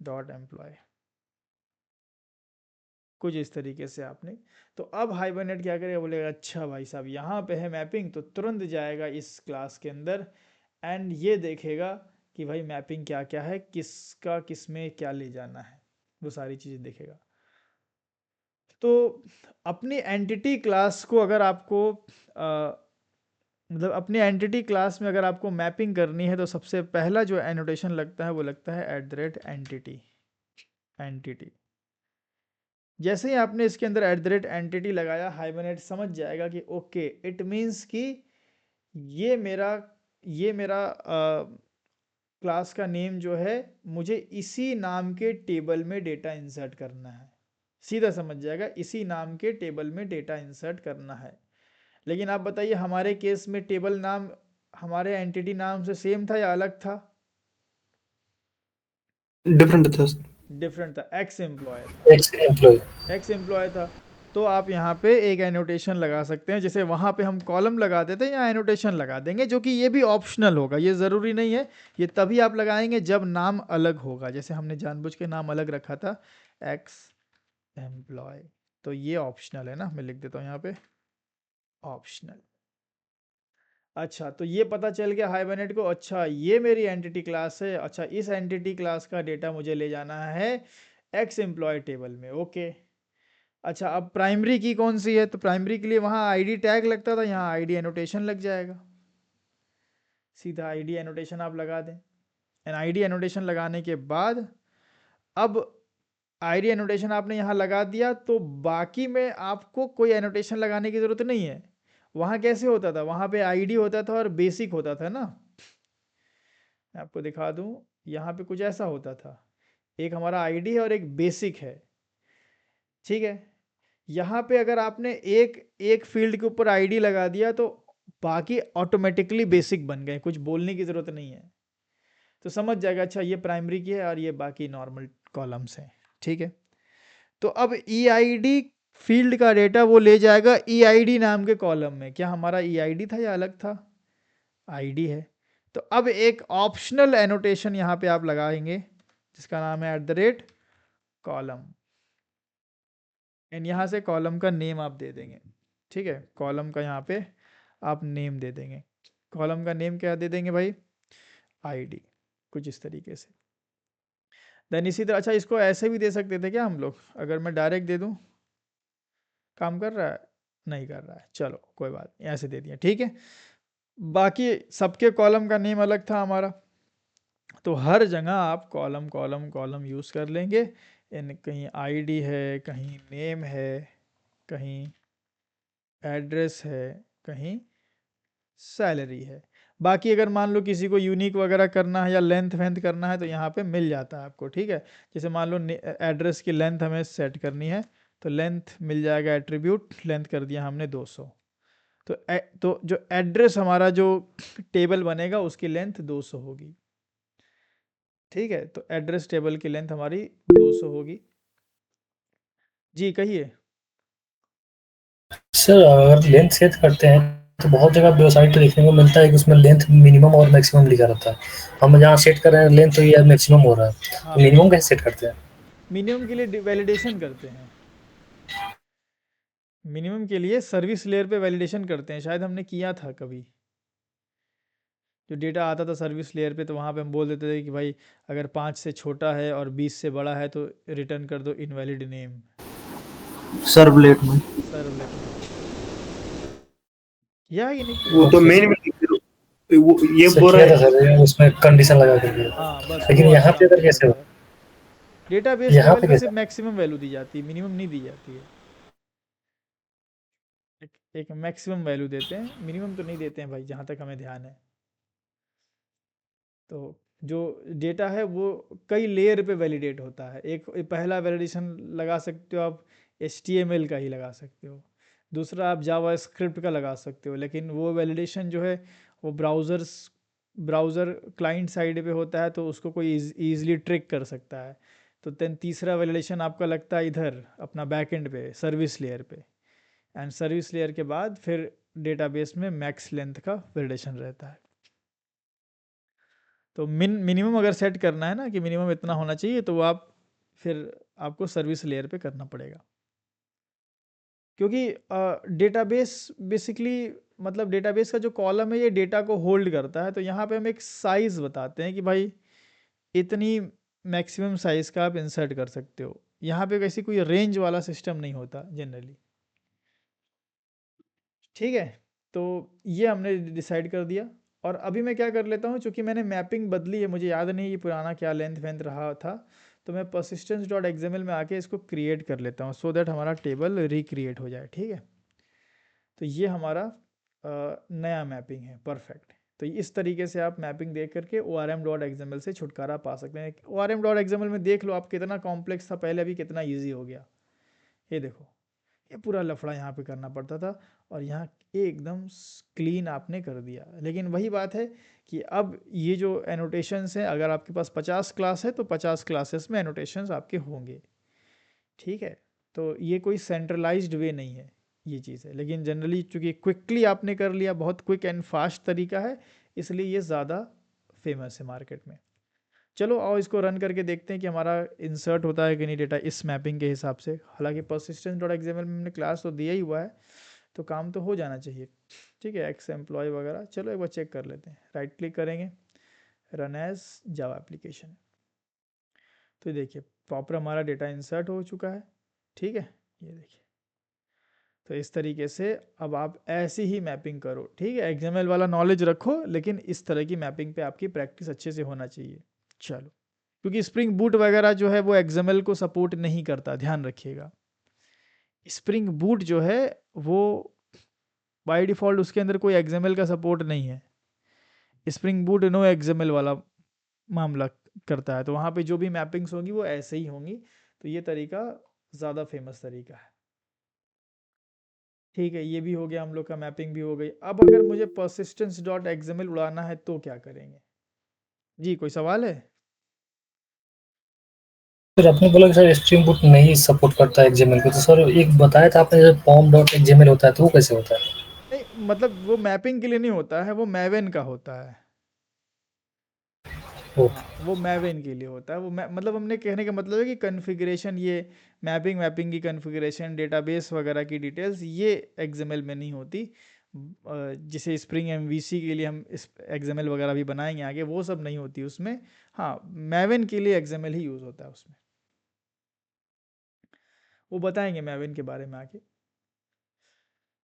डॉट एम्प्लॉय, कुछ इस तरीके से आपने। तो अब हाइबरनेट क्या करेगा, बोलेगा अच्छा भाई साहब यहाँ पे है मैपिंग, तो तुरंत जाएगा इस क्लास के अंदर एंड ये देखेगा कि भाई मैपिंग क्या क्या है, किसका किस में क्या ले जाना है, वो सारी चीज़ें देखेगा। तो अपनी एंटिटी क्लास को अगर आपको मतलब अपनी एंटिटी क्लास में अगर आपको मैपिंग करनी है, तो सबसे पहला जो एनोटेशन लगता है वो लगता है @entity। एंटिटी जैसे ही आपने इसके अंदर @entity लगाया, हाइबरनेट समझ जाएगा कि ओके, इट मीन्स कि ये मेरा क्लास का नेम जो है, मुझे इसी नाम के टेबल में डेटा इंसर्ट करना है। सीधा समझ जाएगा, इसी नाम के टेबल में डेटा इंसर्ट करना है। लेकिन आप बताइए, हमारे केस में टेबल नाम हमारे एंटिटी नाम से सेम था या अलग था? डिफरेंट था। डिफरेंट था, एक्स एम्प्लॉय था। Ex employ. एक्स एम्प्लॉय था। तो आप यहाँ पे एक एनोटेशन लगा सकते हैं, जैसे वहाँ पे हम कॉलम लगा देते हैं, यहाँ एनोटेशन लगा देंगे, जो कि ये भी ऑप्शनल होगा, ये ज़रूरी नहीं है। ये तभी आप लगाएंगे जब नाम अलग होगा, जैसे हमने जानबूझ के नाम अलग रखा था, एक्स एम्प्लॉय। तो ये ऑप्शनल है ना, मैं लिख देता हूँ यहाँ पे ऑप्शनल। अच्छा, तो ये पता चल गया हाइबरनेट को, अच्छा ये मेरी एंटिटी क्लास है, अच्छा इस एंटिटी क्लास का डेटा मुझे ले जाना है एक्स एम्प्लॉय टेबल में, ओके। अच्छा, अब प्राइमरी की कौन सी है? तो प्राइमरी के लिए वहाँ आईडी टैग लगता था, यहाँ आईडी एनोटेशन लग जाएगा। सीधा आईडी एनोटेशन आप लगा दें, एंड आईडी एनोटेशन लगाने के बाद अब आईडी एनोटेशन आपने यहाँ लगा दिया, तो बाकी में आपको कोई एनोटेशन लगाने की ज़रूरत नहीं है। वहाँ कैसे होता था, वहाँ पे आईडी होता था और बेसिक होता था ना। मैं आपको दिखा दूँ, यहाँ पे कुछ ऐसा होता था, एक हमारा आईडी है और एक बेसिक है, ठीक है। यहाँ पे अगर आपने एक एक फील्ड के ऊपर आईडी लगा दिया, तो बाकी ऑटोमेटिकली बेसिक बन गए, कुछ बोलने की ज़रूरत नहीं है। तो समझ जाएगा, अच्छा ये प्राइमरी की है और ये बाकी नॉर्मल कॉलम्स हैं, ठीक है। तो अब EID फील्ड का डेटा वो ले जाएगा EID नाम के कॉलम में। क्या हमारा EID था या अलग था? आईडी है। तो अब एक ऑप्शनल एनोटेशन यहाँ पे आप लगाएंगे, जिसका नाम है @कॉलम, एंड यहाँ से कॉलम का नेम आप दे देंगे, ठीक है। कॉलम का यहाँ पे आप नेम दे देंगे। कॉलम का नेम क्या दे देंगे भाई? आईडी, कुछ इस तरीके से। देन इसी तरह, अच्छा इसको ऐसे भी दे सकते थे क्या हम लोग, अगर मैं डायरेक्ट दे दूं, काम कर रहा है, नहीं कर रहा है, चलो कोई बात नहीं, ऐसे दे दिया, ठीक है। बाकी सबके कॉलम का नेम अलग था हमारा, तो हर जगह आप कॉलम कॉलम कॉलम यूज़ कर लेंगे। इन कहीं आईडी है, कहीं नेम है, कहीं एड्रेस है, कहीं सैलरी है। बाकी अगर मान लो किसी को यूनिक वगैरह करना है या लेंथ वेंथ करना है तो यहाँ पे मिल जाता है आपको, ठीक है। जैसे मान लो एड्रेस की लेंथ हमें सेट करनी है, तो लेंथ मिल जाएगा, एट्रीब्यूट लेंथ कर दिया हमने 200। तो जो एड्रेस हमारा जो टेबल बनेगा उसकी लेंथ 200 होगी, ठीक है। तो एड्रेस टेबल की लेंथ हमारी 200 होगी। जी कहिए। सर अगर लेंथ सेट करते हैं तो बहुत जगह वेबसाइट पे देखने को मिलता है कि उसमें लेंथ मिनिमम और मैक्सिमम लिखा रहता है। हम जहाँ सेट कर रहे हैं लेंथ तो ये मैक्सिमम हो रहा है, हाँ, तो मिनिमम कैसे सेट करते हैं? मिनिमम के लिए वैलिडेशन करते हैं, मिनिमम के लिए सर्विस लेयर पे वैलिडेशन करते हैं, शायद हमने किया था कभी। जो डेटा आता था सर्विस लेयर पे तो वहाँ पे हम बोल देते थे कि भाई अगर 5 से छोटा है और 20 से बड़ा है तो रिटर्न कर दो इनवैलिड नेम सर्वलेट में। सर्वलेट में। किया है कि नहीं किया वो है? तो ओके मेन सर, में वो ये सर बोल रहा किया था है। सर, उसमें कंडीशन लगा करके। हाँ बस वो लेकिन वाला यहाँ पे काम अगर किया कैसे हो, था। डेटाबेस यहाँ लेवल पे पे कैसे? सिर्फ मैक्सिमम वैल्यू दी जाती है, मिनिमम नहीं दी जाती है। एक मैक्सिमम वैल्यू देते हैं, मिनिमम तो नहीं देते हैं भाई, जहाँ तक हमें ध्यान है। तो जो डेटा है वो कई लेयर पे वैलिडेट होता है। एक पहला वैलिडेशन लगा सकते हो आप HTML का ही लगा सकते हो, दूसरा आप जावा स्क्रिप्ट का लगा सकते हो, लेकिन वो वैलिडेशन जो है वो ब्राउज़र क्लाइंट साइड पे होता है तो उसको कोई ईजिली ट्रिक कर सकता है। तो देन तीसरा वैलिडेशन आपका लगता है इधर अपना बैकएंड पे सर्विस लेयर पे, एंड सर्विस लेयर के बाद फिर डेटाबेस में मैक्स लेंथ का वैलिडेशन रहता है। तो मिनिमम अगर सेट करना है ना कि मिनिमम इतना होना चाहिए, तो वो आप फिर आपको सर्विस लेयर पे करना पड़ेगा, क्योंकि डेटाबेस बेसिकली मतलब डेटाबेस का जो कॉलम है ये डेटा को होल्ड करता है। तो यहाँ पे हम एक साइज़ बताते हैं कि भाई इतनी मैक्सिमम साइज़ का आप इंसर्ट कर सकते हो। यहाँ पे वैसे कोई रेंज वाला सिस्टम नहीं होता जनरली, ठीक है। तो ये हमने डिसाइड कर दिया। और अभी मैं क्या कर लेता हूँ, चूंकि मैंने मैपिंग बदली है, मुझे याद नहीं ये पुराना क्या लेंथ वेंथ रहा था, तो मैं persistence डॉट एक्सएमएल में आके इसको क्रिएट कर लेता हूँ सो दैट हमारा टेबल रिक्रिएट हो जाए, ठीक है। तो ये हमारा नया मैपिंग है, परफेक्ट। तो इस तरीके से आप मैपिंग देख करके orm.xml से छुटकारा पा सकते हैं। orm.xml में देख लो आप कितना कॉम्प्लेक्स था पहले, अभी कितना ईजी हो गया। ये देखो, ये पूरा लफड़ा यहाँ पे करना पड़ता था और यहाँ एकदम क्लीन आपने कर दिया। लेकिन वही बात है कि अब ये जो एनोटेशंस हैं, अगर आपके पास 50 क्लास है तो 50 क्लासेस में एनोटेशंस आपके होंगे, ठीक है। तो ये कोई सेंट्रलाइज्ड वे नहीं है ये चीज़ है, लेकिन जनरली चूंकि क्विकली आपने कर लिया, बहुत क्विक एंड फास्ट तरीका है, इसलिए ये ज़्यादा फेमस है मार्केट में। चलो आओ इसको रन करके देखते हैं कि हमारा इंसर्ट होता है कि नहीं डेटा इस मैपिंग के हिसाब से। हालांकि persistence डॉट एक्सएमएल में हमने क्लास तो दिया ही हुआ है, तो काम तो हो जाना चाहिए, ठीक है। एक्स एम्प्लॉय वगैरह, चलो एक बार चेक कर लेते हैं। राइट क्लिक करेंगे, रन एज जावा एप्लीकेशन, तो देखिए प्रॉपर हमारा डेटा इंसर्ट हो चुका है, ठीक है। ये देखिए, तो इस तरीके से अब आप ऐसी ही मैपिंग करो, ठीक है। एक्सएमएल वाला नॉलेज रखो, लेकिन इस तरह की मैपिंग पे आपकी प्रैक्टिस अच्छे से होना चाहिए। चलो, क्योंकि स्प्रिंग बूट वगैरह जो है वो एक्सएमएल को सपोर्ट नहीं करता, ध्यान रखिएगा। स्प्रिंग बूट जो है वो बाय डिफ़ॉल्ट उसके अंदर कोई एक्सएमएल का सपोर्ट नहीं है। स्प्रिंग बूट नो एक्सएमएल वाला मामला करता है, तो वहाँ पे जो भी मैपिंग्स होंगी वो ऐसे ही होंगी। तो ये तरीका ज़्यादा फेमस तरीका है, ठीक है। ये भी हो गया, हम लोग का मैपिंग भी हो गई। अब अगर मुझे persistence डॉट एक्सएमएल उड़ाना है तो क्या करेंगे? जी कोई सवाल है? सर आपने बोला कि सर स्ट्रिंग बूट नहीं सपोर्ट करता है XML को, तो सर एक बताया था आपने जैसे pom.xml होता है, तो वो कैसे होता है? नहीं, मतलब वो मैपिंग के लिए नहीं होता है, वो मैवेन का होता है। ओके। हाँ, वो मैवेन के लिए होता है। वो मतलब हमने कहने का मतलब है कि कॉन्फ़िगरेशन, ये मैपिंग की कॉन्फ़िगरेशन, डेटाबेस वगैरह की डिटेल्स ये एक्सएमएल में नहीं होती, जिसे स्प्रिंग एमवीसी के लिए हम इस एक्सएमएल वगैरह भी बनाएंगे आगे, वो सब नहीं होती उसमें। हाँ, मैविन के लिए एक्सएमएल ही यूज़ होता है उसमें, वो बताएंगे मैविन के बारे में आगे।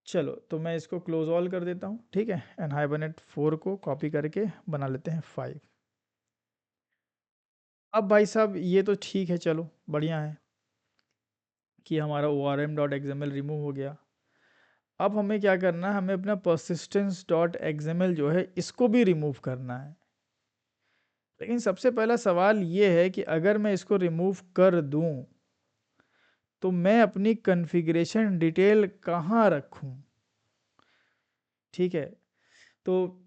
चलो तो मैं इसको क्लोज ऑल कर देता हूँ, ठीक है। एंड हाइबरनेट 4 को कॉपी करके बना लेते हैं 5। अब भाई साहब ये तो ठीक है, चलो बढ़िया है कि हमारा orm.xml रिमूव हो गया। अब हमें क्या करना है, हमें अपना persistence.xml जो है इसको भी रिमूव करना है। लेकिन सबसे पहला सवाल ये है कि अगर मैं इसको रिमूव कर दूं तो मैं अपनी कॉन्फ़िगरेशन डिटेल कहाँ रखूं? ठीक है, तो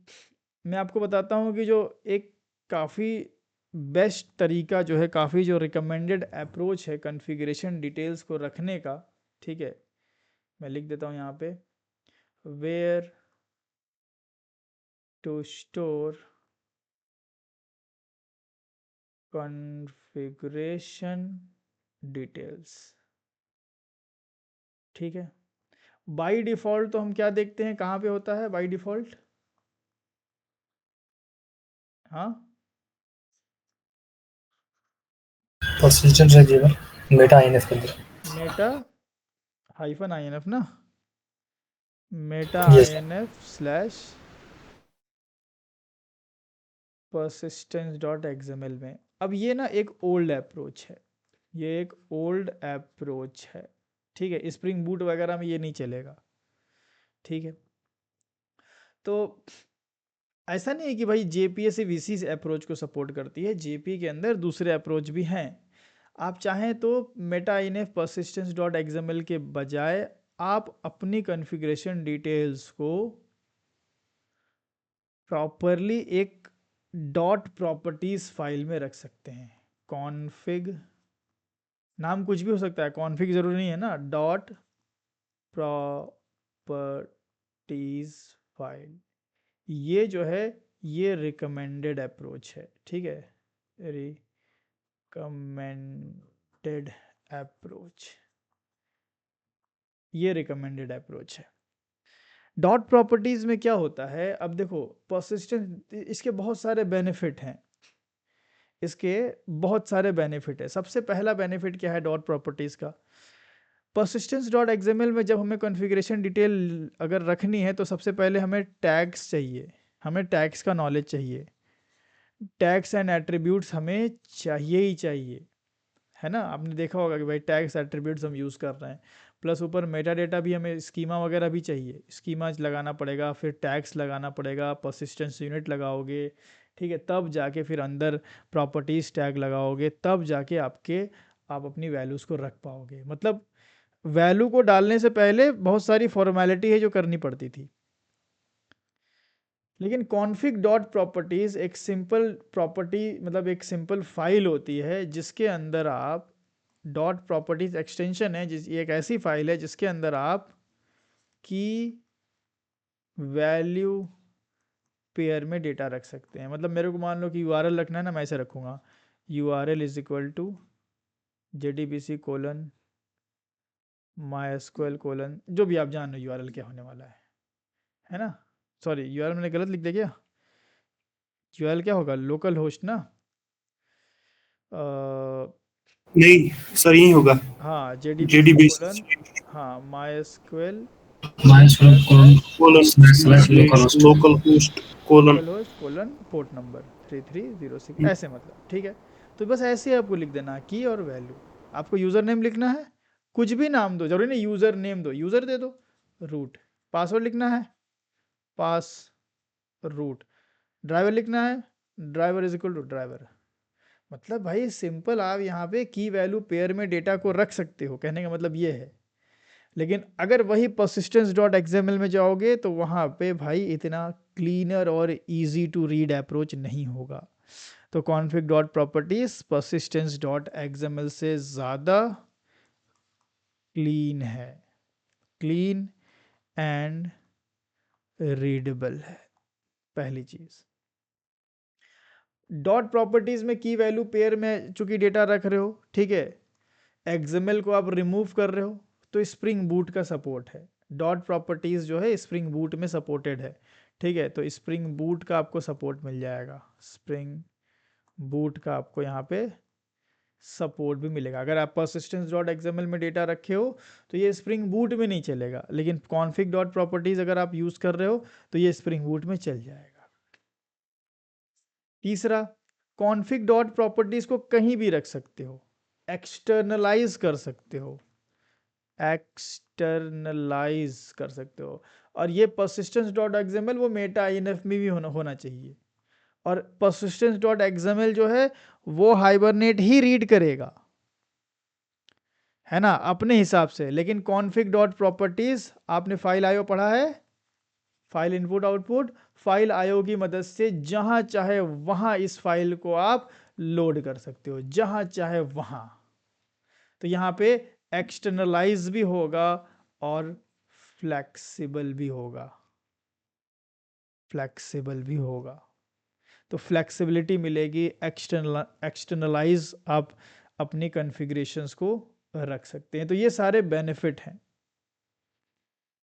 मैं आपको बताता हूँ कि जो एक काफ़ी बेस्ट तरीका जो है, काफ़ी जो रिकमेंडेड अप्रोच है कॉन्फ़िगरेशन डिटेल्स को रखने का, ठीक है, मैं लिख देता हूँ यहाँ पे, where to store configuration details. ठीक है, बाय डिफ़ॉल्ट तो हम क्या देखते हैं, कहाँ पे होता है बाय डिफ़ॉल्ट? हाँ, persistence वेरिएबल मेटा inf के अंदर। मेटा -inf ना, Meta Yes, inf slash persistence.xml में। अब ये ना एक ओल्ड अप्रोच है, ये एक ओल्ड अप्रोच है, ठीक है, स्प्रिंग बूट वगैरह में ये नहीं चलेगा, ठीक है। तो ऐसा नहीं है कि भाई जेपीए से वीसी अप्रोच को सपोर्ट करती है, जेपी के अंदर दूसरे अप्रोच भी हैं। आप चाहें तो मेटा इनफ persistence.xml के बजाय आप अपनी कॉन्फ़िगरेशन डिटेल्स को प्रॉपरली एक डॉट प्रॉपर्टीज फाइल में रख सकते हैं। कॉन्फ़िग, नाम कुछ भी हो सकता है, कॉन्फ़िग ज़रूरी नहीं है ना, डॉट प्रॉपर्टीज फाइल, ये जो है ये रिकमेंडेड अप्रोच है, ठीक है, रिकमेंडेड अप्रोच, ये रिकमेंडेड अप्रोच है। डॉट प्रॉपर्टीज में क्या होता है, अब देखो परसिस्टेंस, इसके बहुत सारे बेनिफिट हैं, इसके बहुत सारे बेनिफिट है। सबसे पहला बेनिफिट क्या है डॉट प्रॉपर्टीज का, persistence.xml में जब हमें कॉन्फ़िगरेशन डिटेल अगर रखनी है तो सबसे पहले हमें टैग्स चाहिए, हमें टैग्स का नॉलेज चाहिए, टैग्स एंड एट्रीब्यूट्स हमें चाहिए ही चाहिए, है ना। आपने देखा होगा कि भाई टैग्स एट्रीब्यूट्स हम यूज़ कर रहे हैं, प्लस ऊपर मेटा डेटा भी, हमें स्कीमा वगैरह भी चाहिए, स्कीमा लगाना पड़ेगा, फिर टैग्स लगाना पड़ेगा, परसिस्टेंस यूनिट लगाओगे, ठीक है, तब जाके फिर अंदर प्रॉपर्टीज टैग लगाओगे, तब जाके आप अपनी वैल्यूज़ को रख पाओगे। मतलब वैल्यू को डालने से पहले बहुत सारी फॉर्मेलिटी है जो करनी पड़ती थी। लेकिन कॉन्फ़िग डॉट प्रॉपर्टीज एक सिंपल प्रॉपर्टी, मतलब एक सिंपल फाइल होती है जिसके अंदर आप डॉट प्रॉपर्टीज एक्सटेंशन है, ये एक ऐसी फाइल है जिसके अंदर आप की वैल्यू पेयर में डेटा रख सकते हैं। मतलब मेरे को मान लो कि यूआरएल रखना है ना, मैं ऐसे रखूँगा URL is equal to JDBC colon MySQL colon, जो भी आप जान लो यूआरएल क्या होने वाला है ना। सॉरी, यूआरएल मैंने गलत लिख दिया क्या, यूआरएल क्या होगा, लोकल होस्ट ना, नहीं सर, यही होगा हाँ JDBC JDBC कोलन, हाँ MySQL colon local host colon. Local host colon port number 3306, ऐसे मतलब, ठीक है। तो बस ऐसे ही आपको लिख देना की और वैल्यू, आपको यूज़र नेम लिखना है, कुछ भी नाम दो, जरूरी नहीं यूज़र नेम दो, यूज़र दे दो, रूट, पासवर्ड लिखना है पास रूट, ड्राइवर लिखना है driver is equal to driver. मतलब भाई सिंपल, आप यहाँ पे की वैल्यू पेयर में डेटा को रख सकते हो, कहने का मतलब ये है। लेकिन अगर वही persistence.xml में जाओगे तो वहाँ पे भाई इतना क्लीनर और इजी टू रीड अप्रोच नहीं होगा। तो config.properties persistence.xml से ज़्यादा क्लीन है, क्लीन एंड रीडेबल है, पहली चीज़। डॉट प्रॉपर्टीज में की वैल्यू पेयर में चूंकि डेटा रख रहे हो, ठीक है, XML को आप रिमूव कर रहे हो, तो स्प्रिंग बूट का सपोर्ट है, डॉट प्रॉपर्टीज़ जो है स्प्रिंग बूट में सपोर्टेड है, ठीक है। तो स्प्रिंग बूट का आपको सपोर्ट मिल जाएगा, स्प्रिंग बूट का आपको यहाँ पे सपोर्ट भी मिलेगा। अगर आप persistence डॉट एक्सएमएल में डेटा रखे हो तो ये स्प्रिंग बूट में नहीं चलेगा, लेकिन config डॉट प्रॉपर्टीज अगर आप यूज़ कर रहे हो तो ये स्प्रिंग बूट में चल जाएगा। तीसरा, config डॉट प्रॉपर्टीज को कहीं भी रख सकते हो, एक्सटर्नलाइज कर सकते हो, एक्सटर्नलाइज कर सकते हो। और ये persistence डॉट एक्सएमएल वो मेटा INF में भी होना चाहिए। और persistence डॉट एक्सएमएल जो है वो हाइबरनेट ही रीड करेगा, है ना, अपने हिसाब से। लेकिन config डॉट प्रॉपर्टीज आपने फाइल आईओ पढ़ा है, file input output, file IO की मदद से जहां चाहे वहां इस फाइल को आप लोड कर सकते हो, जहां चाहे वहां। तो यहां पे एक्सटर्नलाइज भी होगा और फ्लेक्सिबल भी होगा, फ्लेक्सिबल भी होगा। तो फ्लेक्सिबिलिटी मिलेगी, एक्सटर्नलाइज आप अपनी कॉन्फ़िगरेशंस को रख सकते हैं। तो ये सारे बेनिफिट हैं।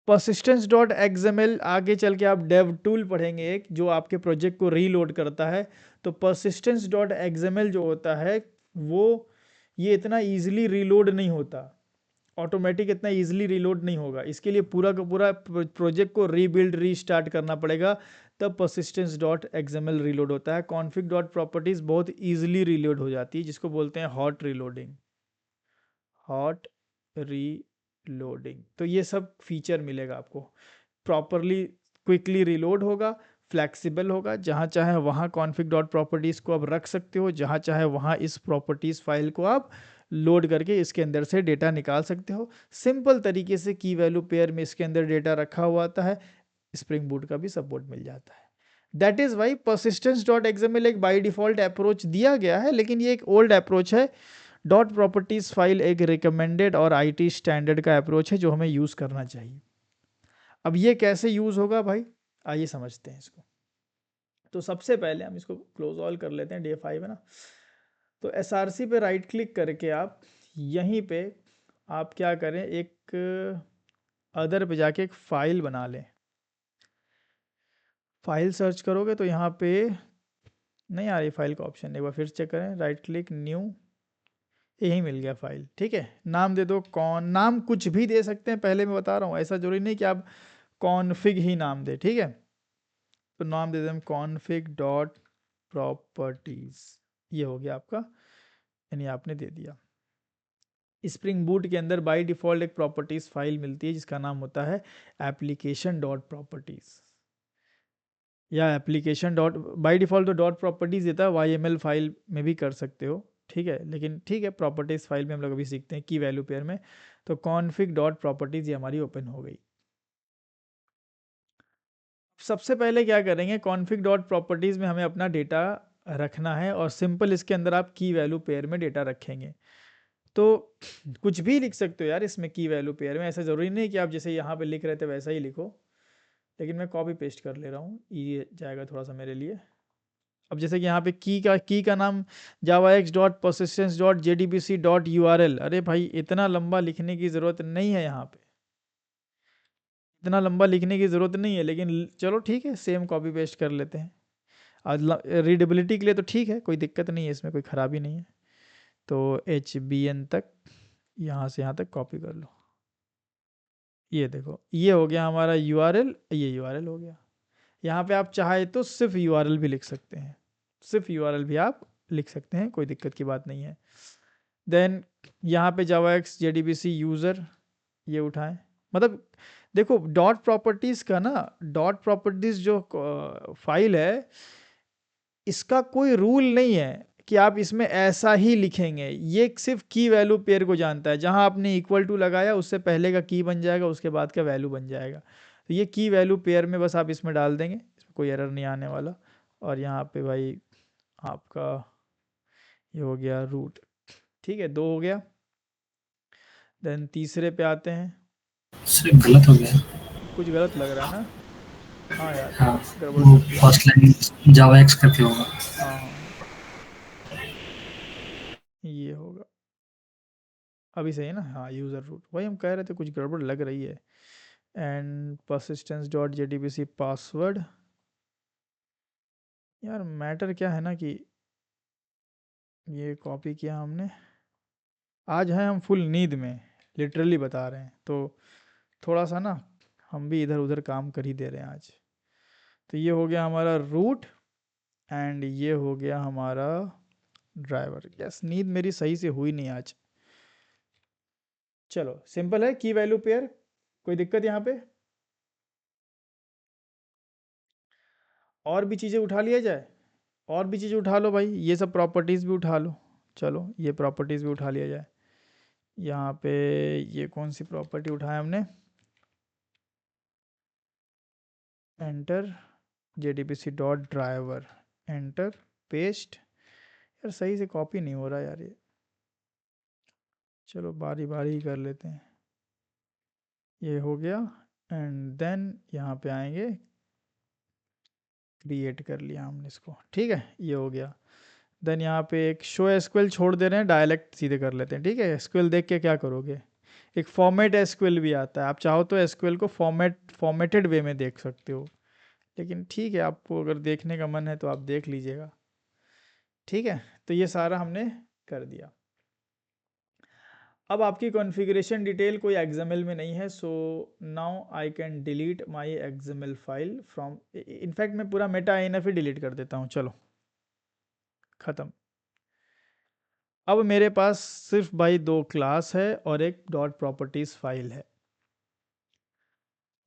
persistence डॉट एक्सएमएल आगे चल के आप डेव टूल पढ़ेंगे एक, जो आपके प्रोजेक्ट को रीलोड करता है। तो persistence डॉट एक्सएमएल जो होता है वो ये इतना इजीली रीलोड नहीं होता, ऑटोमेटिक इतना इजीली रीलोड नहीं होगा। इसके लिए पूरा का पूरा प्रोजेक्ट को रीबिल्ड रीस्टार्ट करना पड़ेगा, तब persistence डॉट एक्सएमएल रीलोड होता है। config डॉट प्रॉपर्टीज बहुत इजीली रीलोड हो जाती है, जिसको बोलते हैं हॉट रीलोडिंग, हॉट रीलोडिंग। तो ये सब फीचर मिलेगा आपको, प्रॉपरली क्विकली रीलोड होगा, फ्लेक्सिबल होगा, जहाँ चाहे वहाँ config डॉट प्रॉपर्टीज़ को आप रख सकते हो, जहाँ चाहे वहाँ इस प्रॉपर्टीज़ फाइल को आप लोड करके इसके अंदर से डेटा निकाल सकते हो। सिंपल तरीके से की वैल्यू पेयर में इसके अंदर डेटा रखा हुआ आता है, स्प्रिंग बूट का भी सपोर्ट मिल जाता है। That is why persistence dot XML एक बाई डिफ़ॉल्ट अप्रोच दिया गया है, लेकिन ये एक ओल्ड अप्रोच है। डॉट प्रॉपर्टीज फाइल एक रिकमेंडेड और आईटी स्टैंडर्ड का अप्रोच है जो हमें यूज़ करना चाहिए। अब ये कैसे यूज़ होगा भाई, आइए समझते हैं इसको। तो सबसे पहले हम इसको क्लोज ऑल कर लेते हैं, DA5 है ना। तो SRC पे राइट क्लिक करके आप यहीं पे आप क्या करें, एक अदर पे जाके एक फ़ाइल बना लें। फाइल सर्च करोगे तो यहाँ पे नहीं आ रही फाइल का ऑप्शन, एक बार फिर चेक करें, राइट क्लिक न्यू, यही मिल गया फाइल, ठीक है। नाम दे दो, कौन, नाम कुछ भी दे सकते हैं, पहले मैं बता रहा हूँ, ऐसा जरूरी नहीं कि आप कॉन्फ़िग ही नाम दे, ठीक है। तो नाम दे दें हम config डॉट प्रॉपर्टीज, ये हो गया आपका, यानी आपने दे दिया। स्प्रिंग बूट के अंदर बाय डिफ़ॉल्ट एक प्रॉपर्टीज फाइल मिलती है जिसका नाम होता है एप्लीकेशन डॉट प्रॉपर्टीज, या एप्लीकेशन डॉट, बाय डिफ़ॉल्ट तो डॉट प्रॉपर्टीज देता है, YML फाइल में भी कर सकते हो, ठीक है। लेकिन ठीक है, प्रॉपर्टीज फाइल में हम लोग अभी सीखते हैं की वैल्यू पेयर में। तो config डॉट प्रॉपर्टीज ये हमारी ओपन हो गई। सबसे पहले क्या करेंगे, config डॉट प्रॉपर्टीज में हमें अपना डेटा रखना है, और सिंपल इसके अंदर आप की वैल्यू पेयर में डेटा रखेंगे। तो कुछ भी लिख सकते हो यार इसमें की वैल्यू पेयर में, ऐसा ज़रूरी नहीं कि आप जैसे यहाँ पे लिख रहे थे वैसा ही लिखो, लेकिन मैं कॉपी पेस्ट कर ले रहा हूँ, ये जाएगा थोड़ा सा मेरे लिए। अब जैसे कि यहाँ पे की का नाम javax dot persistence dot jdbc dot url, अरे भाई इतना लंबा लिखने की ज़रूरत नहीं है, यहाँ पे इतना लंबा लिखने की ज़रूरत नहीं है, लेकिन चलो ठीक है, सेम कॉपी पेस्ट कर लेते हैं। आज रीडेबिलिटी के लिए तो ठीक है, कोई दिक्कत नहीं है, इसमें कोई ख़राबी नहीं है। तो HBN तक, यहाँ से यहाँ तक कॉपी कर लो, ये देखो ये हो गया हमारा URL, ये URL हो गया। यहाँ पे आप चाहे तो सिर्फ URL भी लिख सकते हैं, सिर्फ URL भी आप लिख सकते हैं, कोई दिक्कत की बात नहीं है। देन यहाँ पे javax jdbc यूज़र ये उठाएं, मतलब देखो डॉट प्रॉपर्टीज़ का ना, डॉट प्रॉपर्टीज़ जो फाइल है इसका कोई रूल नहीं है कि आप इसमें ऐसा ही लिखेंगे, ये सिर्फ की वैल्यू पेयर को जानता है। जहां आपने इक्वल टू लगाया उससे पहले का की बन जाएगा, उसके बाद का वैल्यू बन जाएगा। तो ये की वैल्यू पेयर में बस आप इसमें डाल देंगे, इसमें कोई एरर नहीं आने वाला। और यहाँ पे भाई आपका ये हो गया रूट, ठीक है, 2 हो गया। देन तीसरे पे आते हैं, सिर्फ गलत हो गया। कुछ गलत लग रहा है ना, हाँ यार हाँ, गड़बड़ वो कर दिया। फर्स्ट लाइन javax करके होगा। हाँ ये होगा, अभी सही है ना, हाँ यूज़र रूट, वही हम कह रहे थे कुछ गड़बड़ लग रही है। And persistence dot JDBC password. यार मैटर क्या है ना कि ये कॉपी किया हमने, आज है हम फुल नींद में, लिटरली बता रहे हैं, तो थोड़ा सा ना हम भी इधर उधर काम कर ही दे रहे हैं आज। तो ये हो गया हमारा रूट एंड ये हो गया हमारा ड्राइवर। यस, नींद मेरी सही से हुई नहीं आज। चलो सिंपल है, की वैल्यू पेयर, कोई दिक्कत यहाँ पे? और भी चीज़ें उठा लिया जाए, और भी चीज़ें उठा लो भाई, ये सब प्रॉपर्टीज़ भी उठा लो। चलो ये प्रॉपर्टीज़ भी उठा लिया जाए। यहाँ पे ये कौन सी प्रॉपर्टी उठाया हमने? Enter JDBC dot driver, enter, paste. यार सही से कॉपी नहीं हो रहा यार ये, चलो बारी बारी ही कर लेते हैं। ये हो गया एंड देन यहाँ पे आएंगे, क्रिएट कर लिया हमने इसको, ठीक है, ये हो गया। देन यहाँ पे एक शो एसक्यूएल छोड़ दे रहे हैं, डायलेक्ट सीधे कर लेते हैं, ठीक है। एसक्यूएल देख के क्या करोगे, एक फॉर्मेट एसक्यूएल भी आता है, आप चाहो तो एसक्यूएल को फॉर्मेटेड वे में देख सकते हो, लेकिन ठीक है, आपको अगर देखने का मन है तो आप देख लीजिएगा, ठीक है। तो ये सारा हमने कर दिया। अब आपकी कॉन्फ़िगरेशन डिटेल कोई XML में नहीं है, so now I can delete my XML file from, in fact मैं पूरा मेटा INF ही डिलीट कर देता हूँ, चलो ख़त्म। अब मेरे पास सिर्फ भाई 2 क्लास है और एक डॉट प्रॉपर्टीज़ फाइल है।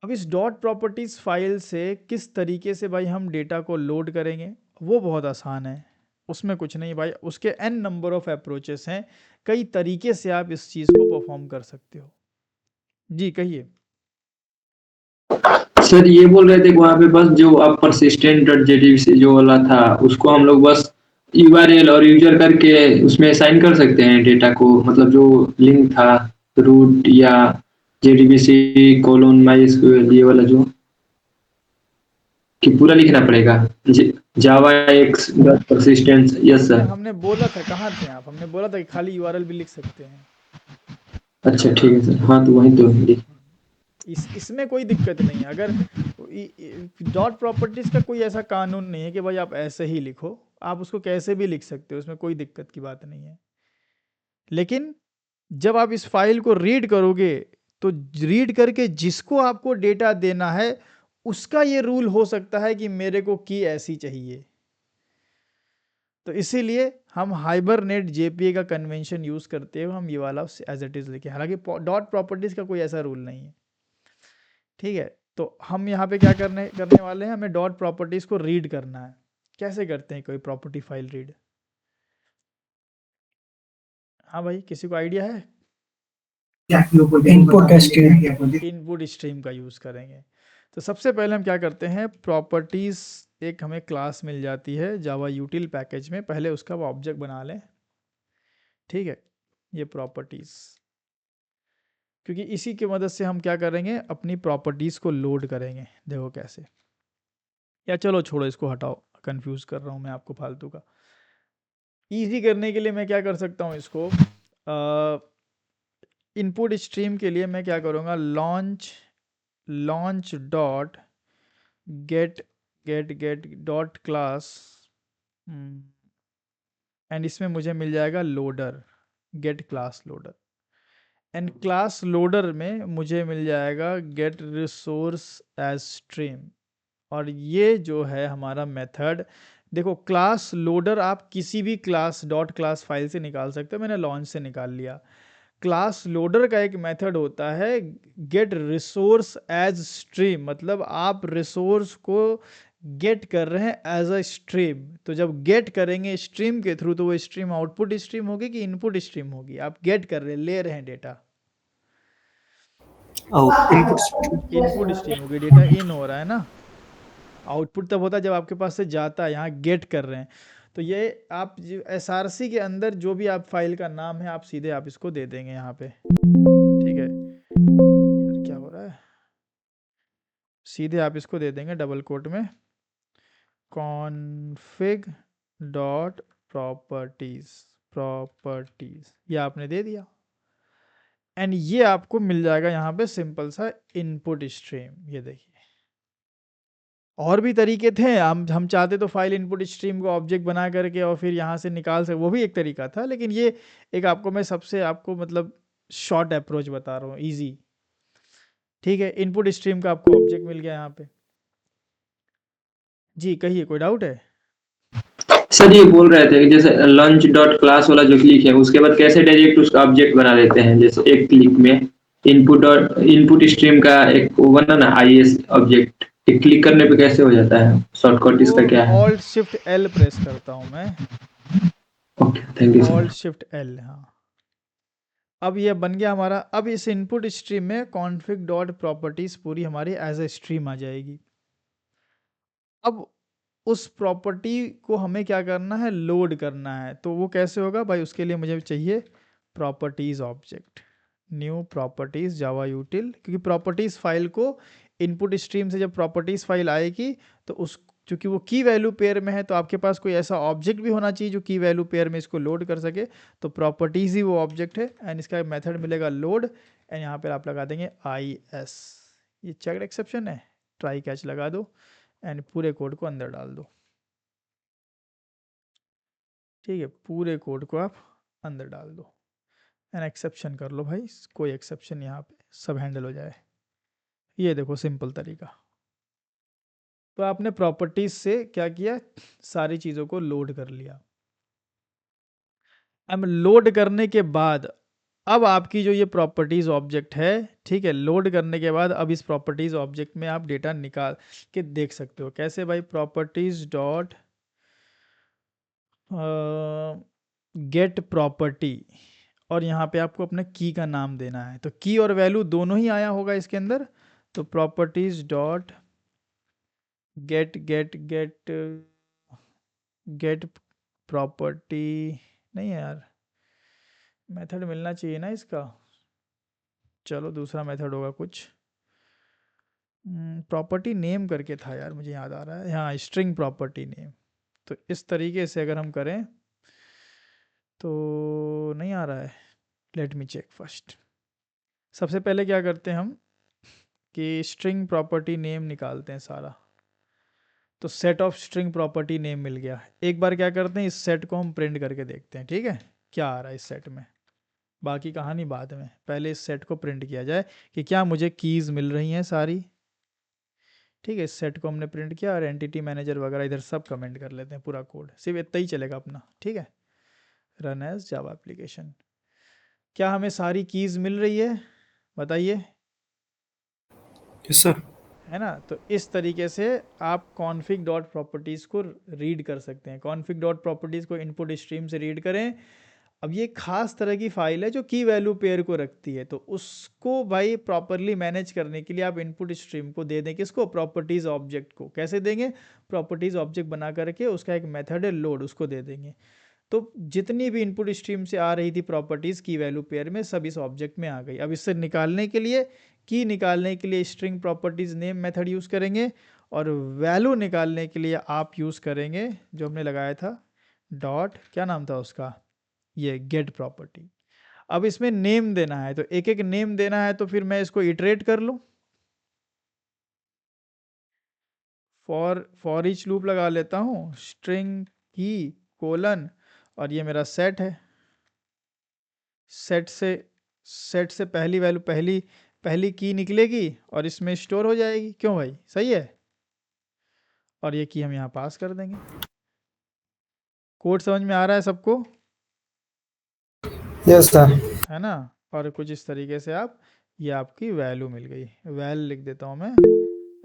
अब इस डॉट प्रॉपर्टीज़ फाइल से किस तरीके से भाई हम डेटा को लोड करेंगे, वो बहुत आसान है, उसमें कुछ नहीं भाई, उसके n नंबर ऑफ अप्रोचेस हैं, कई तरीके से आप इस चीज़ को परफॉर्म कर सकते हो। जी कहिए। सर ये बोल रहे थे कि वहाँ पे बस जो आप persistent डॉट JDBC जो वाला था उसको हम लोग बस URL और यूजर करके उसमें साइन कर सकते हैं डेटा को, मतलब जो लिंक था रूट या JDBC कोलोन MySQL ये वाला जो कि पूरा लिखना पड़ेगा जावा एक्स persistence। यस इसमें सर। हमने बोला था, कहाँ थे आप, हमने बोला था कि खाली URL भी लिख सकते हैं। अच्छा ठीक है सर, हाँ तो वही तो लिख। इसमें कोई दिक्कत नहीं है। अगर डॉट प्रॉपर्टीज़ का कोई ऐसा कानून नहीं है कि भाई आप ऐसे ही लिखो, आप उसको कैसे भी लिख सकते हो, उसमें कोई दिक्कत की बात नहीं है। लेकिन जब आप इस फाइल को रीड करोगे तो रीड करके जिसको आपको डेटा देना है उसका ये रूल हो सकता है कि मेरे को की ऐसी चाहिए, तो इसीलिए हम हाइबरनेट JPA का कन्वेंशन यूज़ करते हुए हम ये वाला एज इट इज़ लिखे, हालांकि डॉट प्रॉपर्टीज़ का कोई ऐसा रूल नहीं है, ठीक है। तो हम यहाँ पे क्या करने वाले हैं, हमें डॉट प्रॉपर्टीज़ को रीड करना है। कैसे करते हैं कोई प्रॉपर्टी फाइल रीड? हाँ भाई, किसी को आइडिया है? Input stream. इनपुट स्ट्रीम का यूज़ करेंगे। तो सबसे पहले हम क्या करते हैं, प्रॉपर्टीज़ एक हमें क्लास मिल जाती है जावा यूटिल पैकेज में, पहले उसका ऑब्जेक्ट बना लें, ठीक है। ये प्रॉपर्टीज़, क्योंकि इसी की मदद से हम क्या करेंगे, अपनी प्रॉपर्टीज़ को लोड करेंगे। देखो कैसे, या चलो छोड़ो इसको, हटाओ, कंफ्यूज कर रहा हूँ मैं आपको फालतू का। ईजी करने के लिए मैं क्या कर सकता हूँ, इसको इनपुट स्ट्रीम के लिए मैं क्या करूँगा, launch dot get dot class, and इसमें मुझे मिल जाएगा loader, get class loader, and class loader में मुझे मिल जाएगा गेट रिसोर्स एज स्ट्रीम। और ये जो है हमारा मेथड, देखो क्लास लोडर आप किसी भी क्लास डॉट क्लास फाइल से निकाल सकते हो, मैंने लॉन्च से निकाल लिया। क्लास लोडर का एक मेथड होता है गेट रिसोर्स एज स्ट्रीम, मतलब आप रिसोर्स को गेट कर रहे हैं एज अ स्ट्रीम। तो जब गेट करेंगे स्ट्रीम के थ्रू तो वो स्ट्रीम आउटपुट स्ट्रीम होगी कि इनपुट स्ट्रीम होगी, आप गेट कर रहे हैं, ले रहे हैं डेटा, इनपुट स्ट्रीम होगी, डेटा इन हो रहा है ना। आउटपुट तब होता है जब आपके पास से जाता है, यहाँ गेट कर रहे हैं। तो ये आप SRC के अंदर जो भी आप फाइल का नाम है, आप सीधे आप इसको दे देंगे यहाँ पे, ठीक है। यार क्या हो रहा है, सीधे आप इसको दे देंगे डबल कोट में config डॉट प्रॉपर्टीज, ये आपने दे दिया। एंड ये आपको मिल जाएगा यहाँ पे सिंपल सा इनपुट स्ट्रीम। ये देखिए, और भी तरीके थे, हम चाहते तो फाइल इनपुट स्ट्रीम को ऑब्जेक्ट बना करके और फिर यहाँ से निकाल सके, वो भी एक तरीका था, लेकिन ये एक आपको मैं सबसे आपको मतलब शॉर्ट अप्रोच बता रहा हूँ, इजी। ठीक है, इनपुट स्ट्रीम का आपको ऑब्जेक्ट मिल गया यहाँ पे। जी कहिए, कोई डाउट है? सर ये बोल रहे थे कि जैसे लंच डॉट क्लास वाला जो क्लिक है उसके बाद कैसे डायरेक्ट उसका ऑब्जेक्ट बना लेते हैं, जैसे एक क्लिक में इनपुट स्ट्रीम का एक वो बना ना आईएस ऑब्जेक्ट, एक क्लिक करने पे कैसे हो जाता है, शॉर्टकट इसका क्या है? ऑल्ट शिफ्ट एल प्रेस करता हूँ मैं, okay thank you alt sir. Shift L. हाँ, अब ये बन गया हमारा। अब इस इनपुट स्ट्रीम में कॉन्फिग डॉट प्रॉपर्टीज पूरी हमारी एज ए स्ट्रीम आ जाएगी। अब उस प्रॉपर्टी को हमें क्या करना है, लोड करना है। तो वो कैसे होगा भाई, उसके लिए मुझे चाहिए प्रॉपर्टीज ऑब्जेक्ट, न्यू प्रॉपर्टीज जावा यूटिल, क्योंकि प्रॉपर्टीज फाइल को इनपुट स्ट्रीम से जब प्रॉपर्टीज फाइल आएगी तो उस, चूंकि वो की वैल्यू पेयर में है, तो आपके पास कोई ऐसा ऑब्जेक्ट भी होना चाहिए जो की वैल्यू पेयर में इसको लोड कर सके। तो प्रॉपर्टीज ही वो ऑब्जेक्ट है, एंड इसका मेथड मिलेगा लोड, एंड यहाँ पर आप लगा देंगे आई एस। ये चेक्ड एक्सेप्शन है, ट्राई कैच लगा दो एंड पूरे कोड को अंदर डाल दो। ठीक है, पूरे कोड को आप अंदर डाल दो एंड एक्सेप्शन कर लो भाई, कोई एक्सेप्शन यहाँ पे सब हैंडल हो जाए। ये देखो सिंपल तरीका। तो आपने प्रॉपर्टीज से क्या किया, सारी चीज़ों को लोड कर लिया। अब लोड करने के बाद अब आपकी जो ये प्रॉपर्टीज ऑब्जेक्ट है, ठीक है, लोड करने के बाद अब इस प्रॉपर्टीज ऑब्जेक्ट में आप डेटा निकाल के देख सकते हो। कैसे भाई, प्रॉपर्टीज डॉट गेट प्रॉपर्टी, और यहाँ पे आपको अपने की का नाम देना है। तो की और वैल्यू दोनों ही आया होगा इसके अंदर। तो properties dot get get get get property, नहीं है यार, मेथड मिलना चाहिए ना इसका। चलो दूसरा मेथड होगा कुछ, प्रॉपर्टी नेम करके था यार, मुझे याद आ रहा है, हाँ स्ट्रिंग प्रॉपर्टी नेम। तो इस तरीके से अगर हम करें तो नहीं आ रहा है, लेट मी चेक फर्स्ट। सबसे पहले क्या करते हैं हम कि स्ट्रिंग प्रॉपर्टी नेम निकालते हैं सारा। तो set of string property name मिल गया। एक बार क्या करते हैं, इस सेट को हम प्रिंट करके देखते हैं, ठीक है, क्या आ रहा है इस सेट में। बाकी कहानी बाद में, पहले इस सेट को प्रिंट किया जाए कि क्या मुझे कीज़ मिल रही हैं सारी। ठीक है, इस सेट को हमने प्रिंट किया और एंटिटी मैनेजर वगैरह इधर सब कमेंट कर लेते हैं, पूरा कोड सिर्फ इतना ही चलेगा अपना। ठीक है, रन एज जावा एप्लीकेशन। क्या हमें सारी कीज़ मिल रही है, बताइए? Yes sir. है ना। तो इस तरीके से आप कॉन्फिग डॉट प्रॉपर्टीज़ को रीड कर सकते हैं। कॉन्फिग डॉट प्रॉपर्टीज़ को इनपुट स्ट्रीम से रीड करें। अब ये खास तरह की फाइल है जो की वैल्यू पेयर को रखती है, तो उसको भाई प्रॉपरली मैनेज करने के लिए आप इनपुट स्ट्रीम को दे दें, किसको, प्रॉपर्टीज़ ऑब्जेक्ट को। कैसे देंगे, प्रॉपर्टीज़ ऑब्जेक्ट बना करके उसका एक मेथड है लोड, उसको दे देंगे। तो जितनी भी इनपुट स्ट्रीम से आ रही थी प्रॉपर्टीज़ की वैल्यू पेयर में, सब इस ऑब्जेक्ट में आ गई। अब इससे निकालने के लिए, की निकालने के लिए string properties name method use करेंगे, और वैल्यू निकालने के लिए आप यूज़ करेंगे जो हमने लगाया था डॉट, क्या नाम था उसका, ये गेट प्रॉपर्टी। अब इसमें नेम देना है, तो एक एक नेम देना है, तो फिर मैं इसको इटरेट कर लूँ। फॉर ईच लूप लगा लेता हूँ, स्ट्रिंग की कोलन, और ये मेरा सेट है। सेट से पहली वैल्यू, पहली की निकलेगी और इसमें स्टोर हो जाएगी। क्यों भाई, सही है। और ये की हम यहाँ पास कर देंगे। कोड समझ में आ रहा है सबको? Yes sir. है ना। और कुछ इस तरीके से आप, ये आपकी वैल्यू मिल गई। वैल लिख देता हूँ मैं,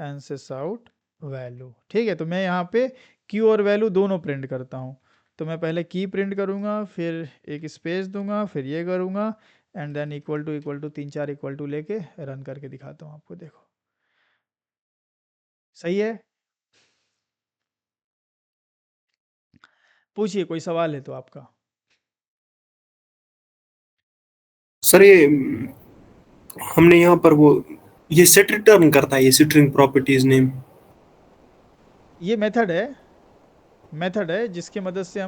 एनसिस आउट वैल्यू। ठीक है, तो मैं यहाँ पे की और वैल्यू दोनों प्रिंट करता हूँ। तो मैं पहले की प्रिंट करूँगा, फिर एक स्पेस दूंगा, फिर ये करूँगा, and then equal to 3-4 equal to लेके रन करके दिखाता हूँ आपको। देखो सही है। पूछिए, कोई सवाल है तो आपका। सर ये हमने यहाँ पर वो ये सेट रिटर्न करता है, ये स्ट्रिंग प्रॉपर्टीज नेम। ये मेथड है जिसकी मदद से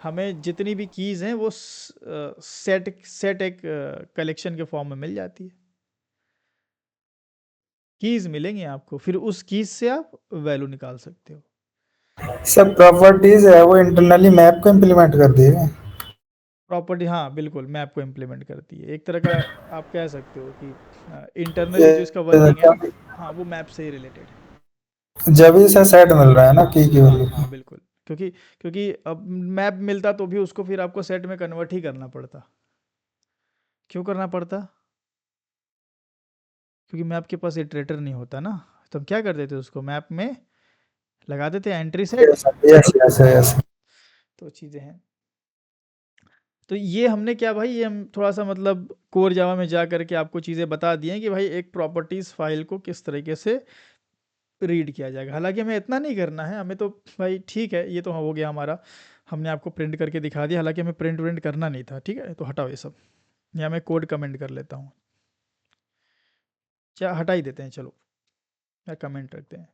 हमें जितनी भी कीज़ हैं वो सेट एक कलेक्शन के फॉर्म में मिल जाती है। कीज़ मिलेंगी आपको, फिर उस कीज़ से आप वैल्यू निकाल सकते हो। सब प्रॉपर्टीज है वो इंटरनली मैप को इम्प्लीमेंट कर देगा। प्रॉपर्टी, हाँ बिल्कुल, मैप को इम्प्लीमेंट करती है। एक तरह का आप कह सकते हो कि इंटरनली जो इसका वर्किंग है ना, हाँ वो मैप से ही रिलेटेड है। जब ही से सेट मिल रहा है ना की हाँ वैल्यू। हाँ बिल्कुल, क्योंकि क्योंकि अब मैप मिलता तो भी उसको फिर आपको सेट में कन्वर्ट ही करना पड़ता। क्यों करना पड़ता? क्योंकि मैप के पास इटरेटर नहीं होता ना, तो हम क्या कर देते उसको मैप में लगा देते entry set. Yes yes yes. तो चीज़ें हैं। तो ये हमने क्या भाई, ये हम थोड़ा सा मतलब कोर जावा में जा करके आपको चीज़ें बता दी हैं कि भाई एक प्रॉपर्टीज़ फाइल को किस तरीके से रीड किया जाएगा। हालांकि हमें इतना नहीं करना है, हमें तो भाई ठीक है, ये तो हो गया हमारा, हमने आपको प्रिंट करके दिखा दिया। हालांकि हमें प्रिंट व्रिंट करना नहीं था, ठीक है, तो हटाओ ये सब। या मैं कोड कमेंट कर लेता हूँ, क्या हटा ही देते हैं, चलो या कमेंट रखते हैं।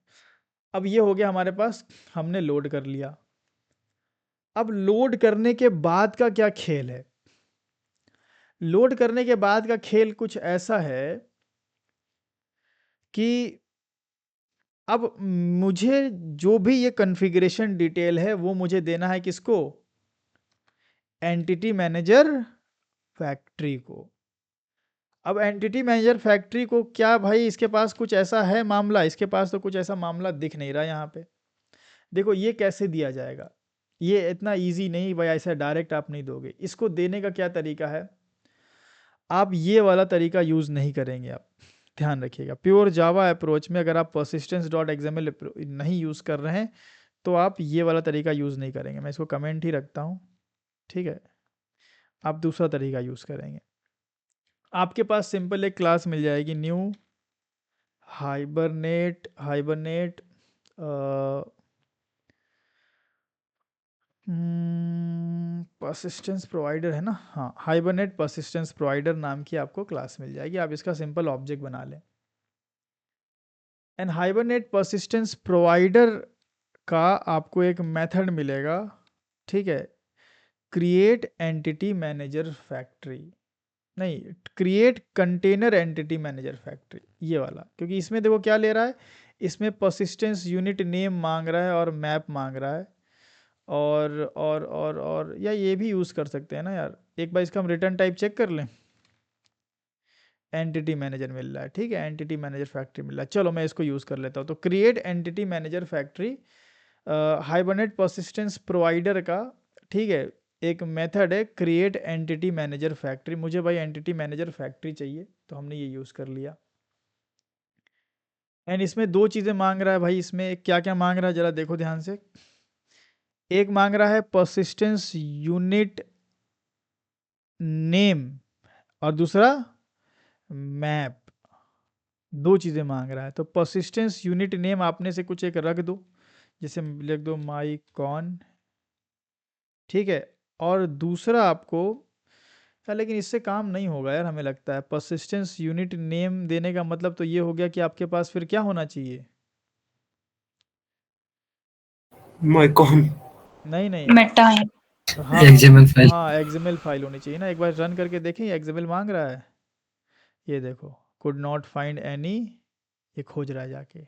अब ये हो गया हमारे पास, हमने लोड कर लिया। अब लोड करने के बाद का क्या खेल है? लोड करने के बाद का खेल कुछ ऐसा है कि अब मुझे जो भी ये कॉन्फ़िगरेशन डिटेल है वो मुझे देना है किसको? एंटिटी मैनेजर फैक्ट्री को। अब एंटिटी मैनेजर फैक्ट्री को क्या भाई, इसके पास कुछ ऐसा है मामला? इसके पास तो कुछ ऐसा मामला दिख नहीं रहा यहाँ पे। देखो ये कैसे दिया जाएगा, ये इतना इजी नहीं भाई, ऐसा डायरेक्ट आप नहीं दोगे। इसको देने का क्या तरीका है, आप ये वाला तरीका यूज़ नहीं करेंगे। आप ध्यान रखिएगा, प्योर जावा अप्रोच में अगर आप persistence डॉट एक्सएमएल नहीं यूज़ कर रहे हैं तो आप ये वाला तरीका यूज़ नहीं करेंगे। मैं इसको कमेंट ही रखता हूँ, ठीक है। आप दूसरा तरीका यूज़ करेंगे। आपके पास सिंपल एक क्लास मिल जाएगी, न्यू हाइबरनेट परसिस्टेंस प्रोवाइडर है ना, हाँ हाइबरनेट परसिस्टेंस प्रोवाइडर नाम की आपको क्लास मिल जाएगी। आप इसका सिंपल ऑब्जेक्ट बना लें। एंड हाइबरनेट परसिस्टेंस प्रोवाइडर का आपको एक मेथड मिलेगा, ठीक है, क्रिएट एंटिटी मैनेजर फैक्ट्री, नहीं create container entity manager factory, ये वाला। क्योंकि इसमें देखो क्या ले रहा है, इसमें परसिस्टेंस यूनिट नेम मांग रहा है और मैप मांग रहा है। और या ये भी यूज़ कर सकते हैं ना यार, एक बार इसका हम रिटर्न टाइप चेक कर लें। एंटिटी मैनेजर मिल रहा है, ठीक है, एंटिटी मैनेजर फैक्ट्री मिल रहा है। चलो मैं इसको यूज़ कर लेता हूँ। तो create entity manager factory hibernate persistence provider का, ठीक है, एक मेथड है क्रिएट एंटिटी मैनेजर फैक्ट्री। मुझे भाई एंटिटी मैनेजर फैक्ट्री चाहिए, तो हमने ये यूज़ कर लिया। एंड इसमें दो चीज़ें मांग रहा है भाई, इसमें क्या क्या मांग रहा है ज़रा देखो ध्यान से। एक मांग रहा है परसिस्टेंस यूनिट नेम और दूसरा मैप, दो चीज़ें मांग रहा है। तो परसिस्टेंस यूनिट नेम आपने से कुछ एक रख दो, जैसे लिख दो माई कॉन, ठीक है। और दूसरा आपको यार, लेकिन इससे काम नहीं होगा यार, हमें लगता है परसिस्टेंस यूनिट नेम देने का मतलब तो ये हो गया कि आपके पास फिर क्या होना चाहिए, माय कॉन। नहीं नहीं, मेटा है। हाँ XML फाइल। हाँ एक्सएमएल फाइल होनी चाहिए ना। एक बार रन करके देखें, एक्सएमएल मांग रहा है, ये देखो कुड नॉट फाइंड एनी, ये खोज रहा है जाके।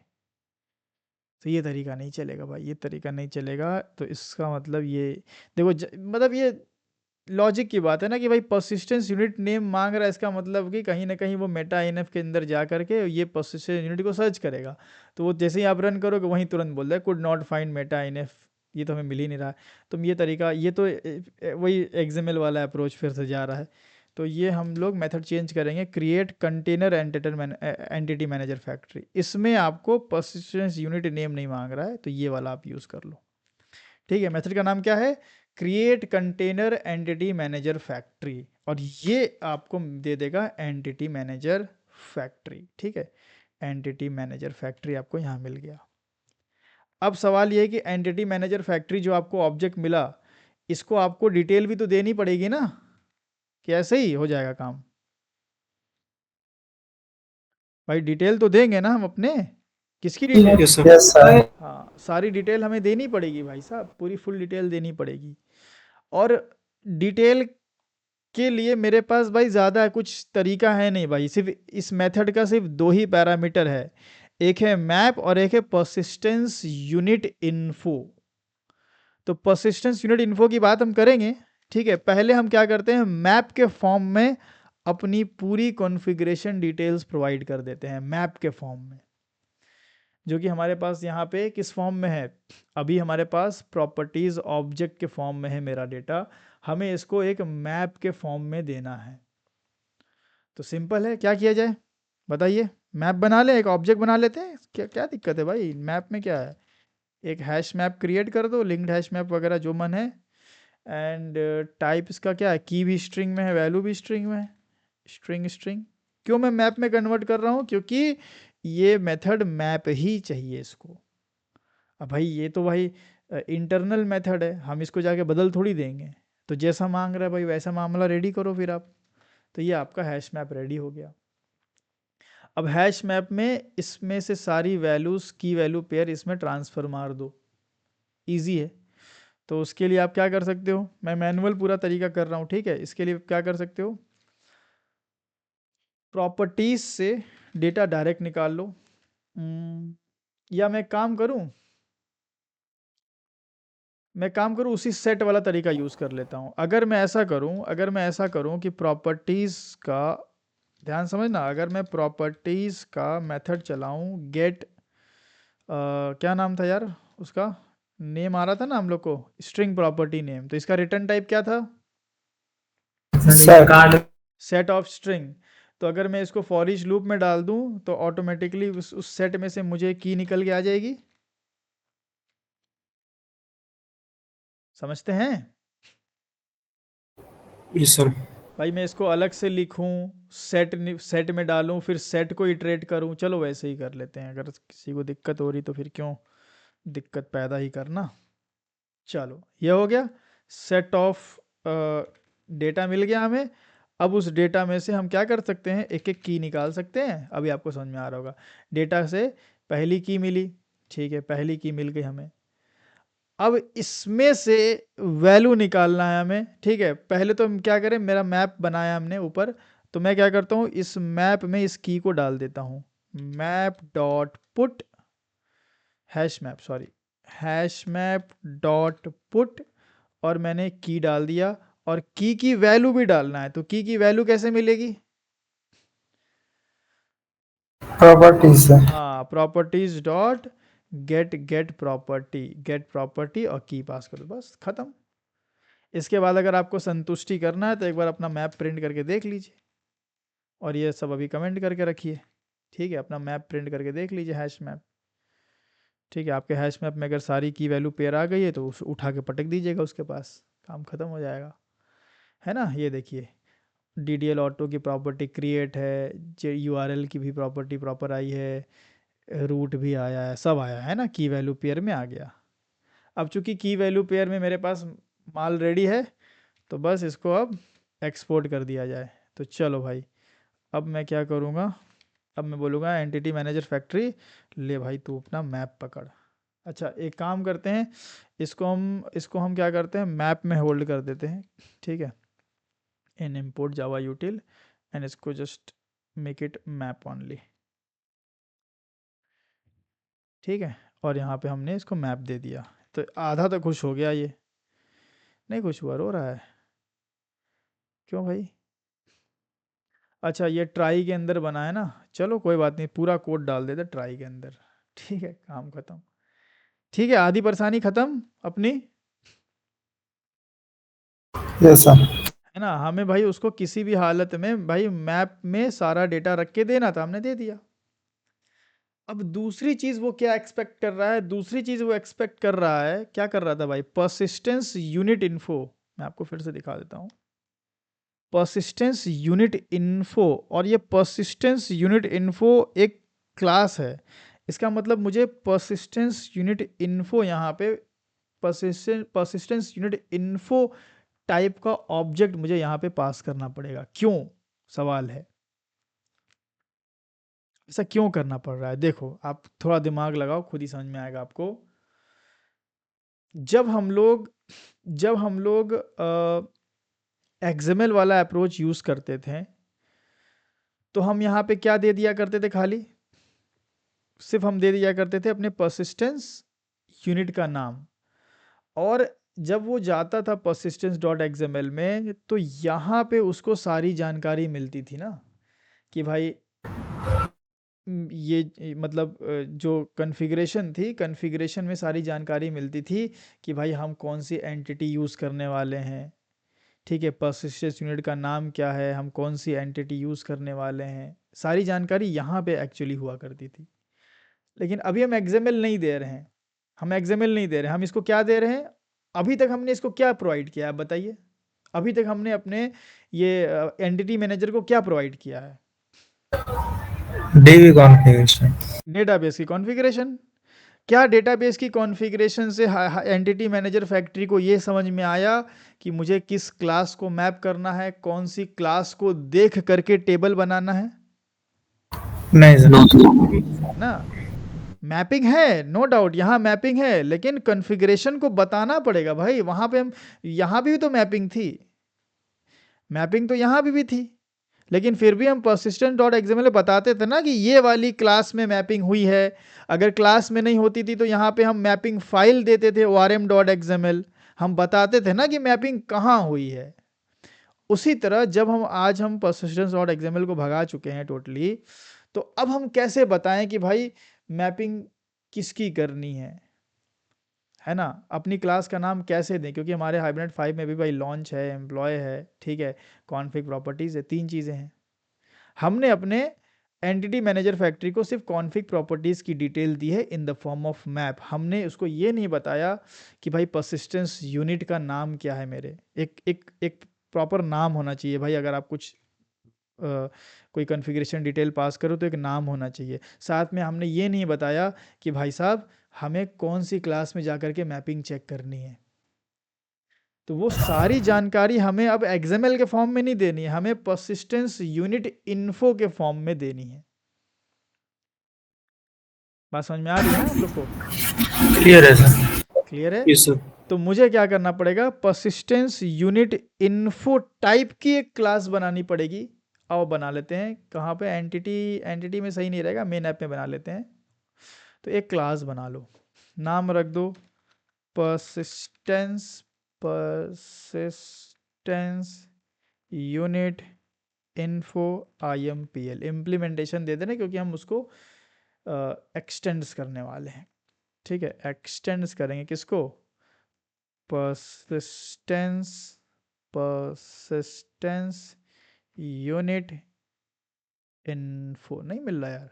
तो ये तरीका नहीं चलेगा भाई, ये तरीका नहीं चलेगा। तो इसका मतलब ये देखो मतलब ये लॉजिक की बात है ना कि भाई परसिस्टेंस यूनिट नेम मांग रहा है, इसका मतलब कि कहीं ना कहीं वो मेटा इनफ के अंदर जा करके ये परसिस्टेंस यूनिट को सर्च करेगा। तो वो जैसे ही आप रन करोगे वहीं तुरंत बोल रहा है could not find Meta enough, ये तो हमें मिल ही नहीं रहा है। तो ये तरीका, ये तो वही एक्सएमएल वाला अप्रोच फिर से जा रहा है। तो ये हम लोग मेथड चेंज करेंगे, create container entity manager factory. इसमें आपको परसिस्टेंस यूनिट नेम नहीं मांग रहा है, तो ये वाला आप यूज़ कर लो, ठीक है। मेथड का नाम क्या है, create container entity manager factory, और ये आपको दे देगा एंटिटी मैनेजर फैक्ट्री, ठीक है। एंटिटी मैनेजर फैक्ट्री आपको यहाँ मिल गया। अब सवाल ये है कि एंटिटी मैनेजर फैक्ट्री जो आपको ऑब्जेक्ट मिला, इसको आपको डिटेल भी तो देनी पड़ेगी ना, कि ऐसे ही हो जाएगा काम? भाई डिटेल तो देंगे ना हम अपने, किसकी detail? Yes sir. Yes sir. हाँ सारी डिटेल हमें देनी पड़ेगी भाई साहब, पूरी फुल डिटेल देनी पड़ेगी। और डिटेल के लिए मेरे पास भाई ज़्यादा कुछ तरीका है नहीं भाई, सिर्फ इस मेथड का सिर्फ 2 ही पैरामीटर है, एक है मैप और एक है परसिस्टेंस यूनिट इन्फो। तो परसिस्टेंस यूनिट इन्फो की बात हम करेंगे, ठीक है। पहले हम क्या करते हैं, मैप के फॉर्म में अपनी पूरी कॉन्फ़िगरेशन डिटेल्स प्रोवाइड कर देते हैं मैप के फॉर्म में, जो कि हमारे पास यहाँ पे किस फॉर्म में है, अभी हमारे पास प्रॉपर्टीज़ ऑब्जेक्ट के फॉर्म में है मेरा डेटा, हमें इसको एक मैप के फॉर्म में देना है। तो सिंपल है, क्या किया जाए बताइए, मैप बना ले, एक ऑब्जेक्ट बना लेते हैं, क्या क्या दिक्कत है भाई, मैप में क्या है, एक हैश मैप क्रिएट कर दो, लिंक्ड हैश मैप वगैरह जो मन है, एंड टाइप इसका क्या है, की भी स्ट्रिंग में है, वैल्यू भी स्ट्रिंग में है, स्ट्रिंग स्ट्रिंग। क्यों मैं मैप में कन्वर्ट कर रहा हूँ, क्योंकि ये मेथड मैप ही चाहिए इसको। अब भाई ये तो भाई इंटरनल मेथड है, हम इसको जाके बदल थोड़ी देंगे, तो जैसा मांग रहा है भाई वैसा मामला रेडी करो फिर आप। तो ये आपका हैश मैप रेडी हो गया। अब हैश मैप में इसमें से सारी वैल्यूज़ की वैल्यू पेयर इसमें ट्रांसफ़र मार दो, इजी है। तो उसके लिए आप क्या कर सकते हो, मैं मैनुअल पूरा तरीका कर रहा हूँ, ठीक है। इसके लिए क्या कर सकते हो, प्रॉपर्टीज से डेटा डायरेक्ट निकाल लो, या मैं काम करूँ उसी सेट वाला तरीका यूज़ कर लेता हूँ। अगर मैं ऐसा करूँ कि प्रॉपर्टीज़ का, ध्यान समझना, अगर मैं प्रॉपर्टीज़ का मेथड चलाऊँ गेट, क्या नाम था यार उसका, नेम आ रहा था ना हम लोग को, स्ट्रिंग प्रॉपर्टी नेम, तो इसका रिटर्न टाइप क्या था, सेट ऑफ स्ट्रिंग। तो अगर मैं इसको फॉर ईच लूप में डाल दूं तो ऑटोमेटिकली उस सेट में से मुझे की निकल के आ जाएगी, समझते हैं यस सर। भाई। मैं इसको अलग से लिखूं, सेट में डालूं, फिर सेट को इटरेट करूं, चलो वैसे ही कर लेते हैं, अगर किसी को दिक्कत हो रही तो फिर क्यों दिक्कत पैदा ही करना। चलो ये हो गया, सेट ऑफ डेटा मिल गया हमें। अब उस डेटा में से हम क्या कर सकते हैं, एक एक की निकाल सकते हैं, अभी आपको समझ में आ रहा होगा। डेटा से पहली की मिली, ठीक है, पहली की मिल गई हमें। अब इसमें से वैल्यू निकालना है हमें, ठीक है। पहले तो हम क्या करें, मेरा मैप बनाया हमने ऊपर, तो मैं क्या करता हूँ, इस मैप में इस की को डाल देता हूँ, map dot put hash map, sorry hash map dot put, और मैंने की डाल दिया, और की वैल्यू भी डालना है। तो की वैल्यू कैसे मिलेगी, प्रॉपर्टीज से। हाँ, प्रॉपर्टीज डॉट गेट प्रॉपर्टी और की पास करो, बस खत्म। इसके बाद अगर आपको संतुष्टि करना है तो एक बार अपना मैप प्रिंट करके देख लीजिए, और ये सब अभी कमेंट करके रखिए, ठीक है। अपना मैप प्रिंट करके देख लीजिए हैश मैप, ठीक है। आपके हैश मैप में अगर सारी की वैल्यू पेयर आ गई है तो उस उठा के पटक दीजिएगा उसके पास, काम खत्म हो जाएगा, है ना। ये देखिए DDL ऑटो की प्रॉपर्टी क्रिएट है, URL की भी प्रॉपर्टी प्रॉपर आई है, रूट भी आया है, सब आया है ना, की वैल्यू पेयर में आ गया। अब चूंकि की वैल्यू पेयर में मेरे पास माल रेडी है, तो बस इसको अब एक्सपोर्ट कर दिया जाए। तो चलो भाई, अब मैं क्या करूँगा, अब मैं बोलूँगा एंटिटी मैनेजर फैक्ट्री, ले भाई तू अपना मैप पकड़। अच्छा एक काम करते हैं, इसको हम क्या करते हैं, मैप में होल्ड कर देते हैं, ठीक है, इन इम्पोर्ट जावा यूटिल, एंड इसको just make it map only, ठीक है। और यहाँ पे हमने इसको मैप दे दिया, तो आधा तो खुश हो गया, ये नहीं खुश हुआ, रो रहा है, क्यों भाई। अच्छा ये ट्राई के अंदर बना है ना, चलो कोई बात नहीं, पूरा कोड डाल देते ट्राई के अंदर, ठीक है, काम खत्म, ठीक है, आधी परेशानी खत्म अपनी, यस सर। है ना। हमें भाई उसको किसी भी हालत में भाई मैप में सारा डेटा रख के देना था, हमने दे दिया। अब दूसरी चीज वो क्या एक्सपेक्ट कर रहा है, दूसरी चीज वो एक्सपेक्ट कर रहा है, क्या कर रहा था भाई, परसिस्टेंस यूनिट इन्फो। मैं आपको फिर से दिखा देता हूँ, परसिस्टेंस यूनिट इन्फो, और ये परसिस्टेंस यूनिट इन्फो एक क्लास है। इसका मतलब मुझे परसिस्टेंस यूनिट इन्फो यहाँ पे परसिस्टेंस यूनिट इन्फो टाइप का ऑब्जेक्ट मुझे यहाँ पे पास करना पड़ेगा। क्यों, सवाल है, ऐसा क्यों करना पड़ रहा है, देखो आप थोड़ा दिमाग लगाओ, खुद ही समझ में आएगा आपको। जब हम लोग XML वाला अप्रोच यूज़ करते थे तो हम यहाँ पे क्या दे दिया करते थे, खाली सिर्फ हम दे दिया करते थे अपने परसिस्टेंस यूनिट का नाम, और जब वो जाता था persistence.xml में तो यहाँ पे उसको सारी जानकारी मिलती थी ना कि भाई मतलब जो कॉन्फ़िगरेशन थी, कॉन्फ़िगरेशन में सारी जानकारी मिलती थी कि भाई हम कौन सी एंटिटी यूज़ करने वाले हैं, ठीक है, पर्सिस्टेंस यूनिट का नाम क्या है, हम कौन सी एंटिटी यूज़ करने वाले हैं, सारी जानकारी यहाँ पे एक्चुअली हुआ करती थी। लेकिन अभी हम XML नहीं दे रहे हैं, हम इसको क्या दे रहे हैं, अभी तक हमने इसको क्या प्रोवाइड किया है बताइए, अभी तक हमने अपने ये एंटिटी मैनेजर को क्या प्रोवाइड किया है, डीबी कॉन्फ़िगरेशन। डेटाबेस की कॉन्फ़िगरेशन। क्या डेटाबेस की कॉन्फ़िगरेशन से एंटिटी मैनेजर फैक्ट्री को ये समझ में आया कि मुझे किस क्लास को मैप करना है, कौन सी क्लास को देख करके टेबल बनाना है? नहीं सर। ना, मैपिंग है, नो डाउट यहाँ मैपिंग है, लेकिन कॉन्फ़िगरेशन को बताना पड़ेगा भाई। वहाँ पे हम, यहाँ भी तो मैपिंग थी, मैपिंग तो यहाँ भी थी, लेकिन फिर भी हम persistent.xml में बताते थे ना कि ये वाली क्लास में मैपिंग हुई है। अगर क्लास में नहीं होती थी तो यहाँ पे हम मैपिंग फाइल देते थे orm.xml, हम बताते थे ना कि मैपिंग कहाँ हुई है। उसी तरह जब हम persistence.xml को भगा चुके हैं टोटली, तो अब हम कैसे बताएं कि भाई मैपिंग किसकी करनी है ना, अपनी क्लास का नाम कैसे दें, क्योंकि हमारे हाइबरनेट 5 में भी भाई लॉन्च है, एम्प्लॉय है, ठीक है, कॉन्फ़िग प्रॉपर्टीज़ है, 3 चीज़ें हैं। हमने अपने एंटिटी मैनेजर फैक्ट्री को सिर्फ कॉन्फ़िग प्रॉपर्टीज़ की डिटेल दी है in the form of map. हमने उसको ये नहीं बताया कि भाई पर्सिस्टेंस यूनिट का नाम क्या है मेरे, एक प्रॉपर नाम होना चाहिए भाई। अगर आप कुछ कोई कॉन्फ़िगरेशन डिटेल पास करो तो एक नाम होना चाहिए। साथ में हमने ये नहीं बताया कि भाई साहब हमें कौन सी क्लास में जाकर के मैपिंग चेक करनी है। तो वो सारी जानकारी हमें अब XML के फॉर्म में नहीं देनी है, हमें पर्सिस्टेंस यूनिट इन्फो के फॉर्म में देनी है। बात समझ में आ रही है ना आप लोग को? क्लियर है सर। क्लियर है? Yes sir. तो मुझे क्या करना पड़ेगा, पर्सिस्टेंस यूनिट इन्फो टाइप की एक क्लास बनानी पड़ेगी। आओ बना लेते हैं, कहाँ पे, एंटिटी में सही नहीं रहेगा, मेन ऐप में बना लेते हैं। तो एक क्लास बना लो, नाम रख दो persistence unit info IMPL। Implementation दे देना क्योंकि हम उसको एक्सटेंड्स करने वाले हैं, ठीक है, एक्सटेंड्स करेंगे किसको, पर्सिस्टेंस यूनिट इन्फो। नहीं मिल रहा यार,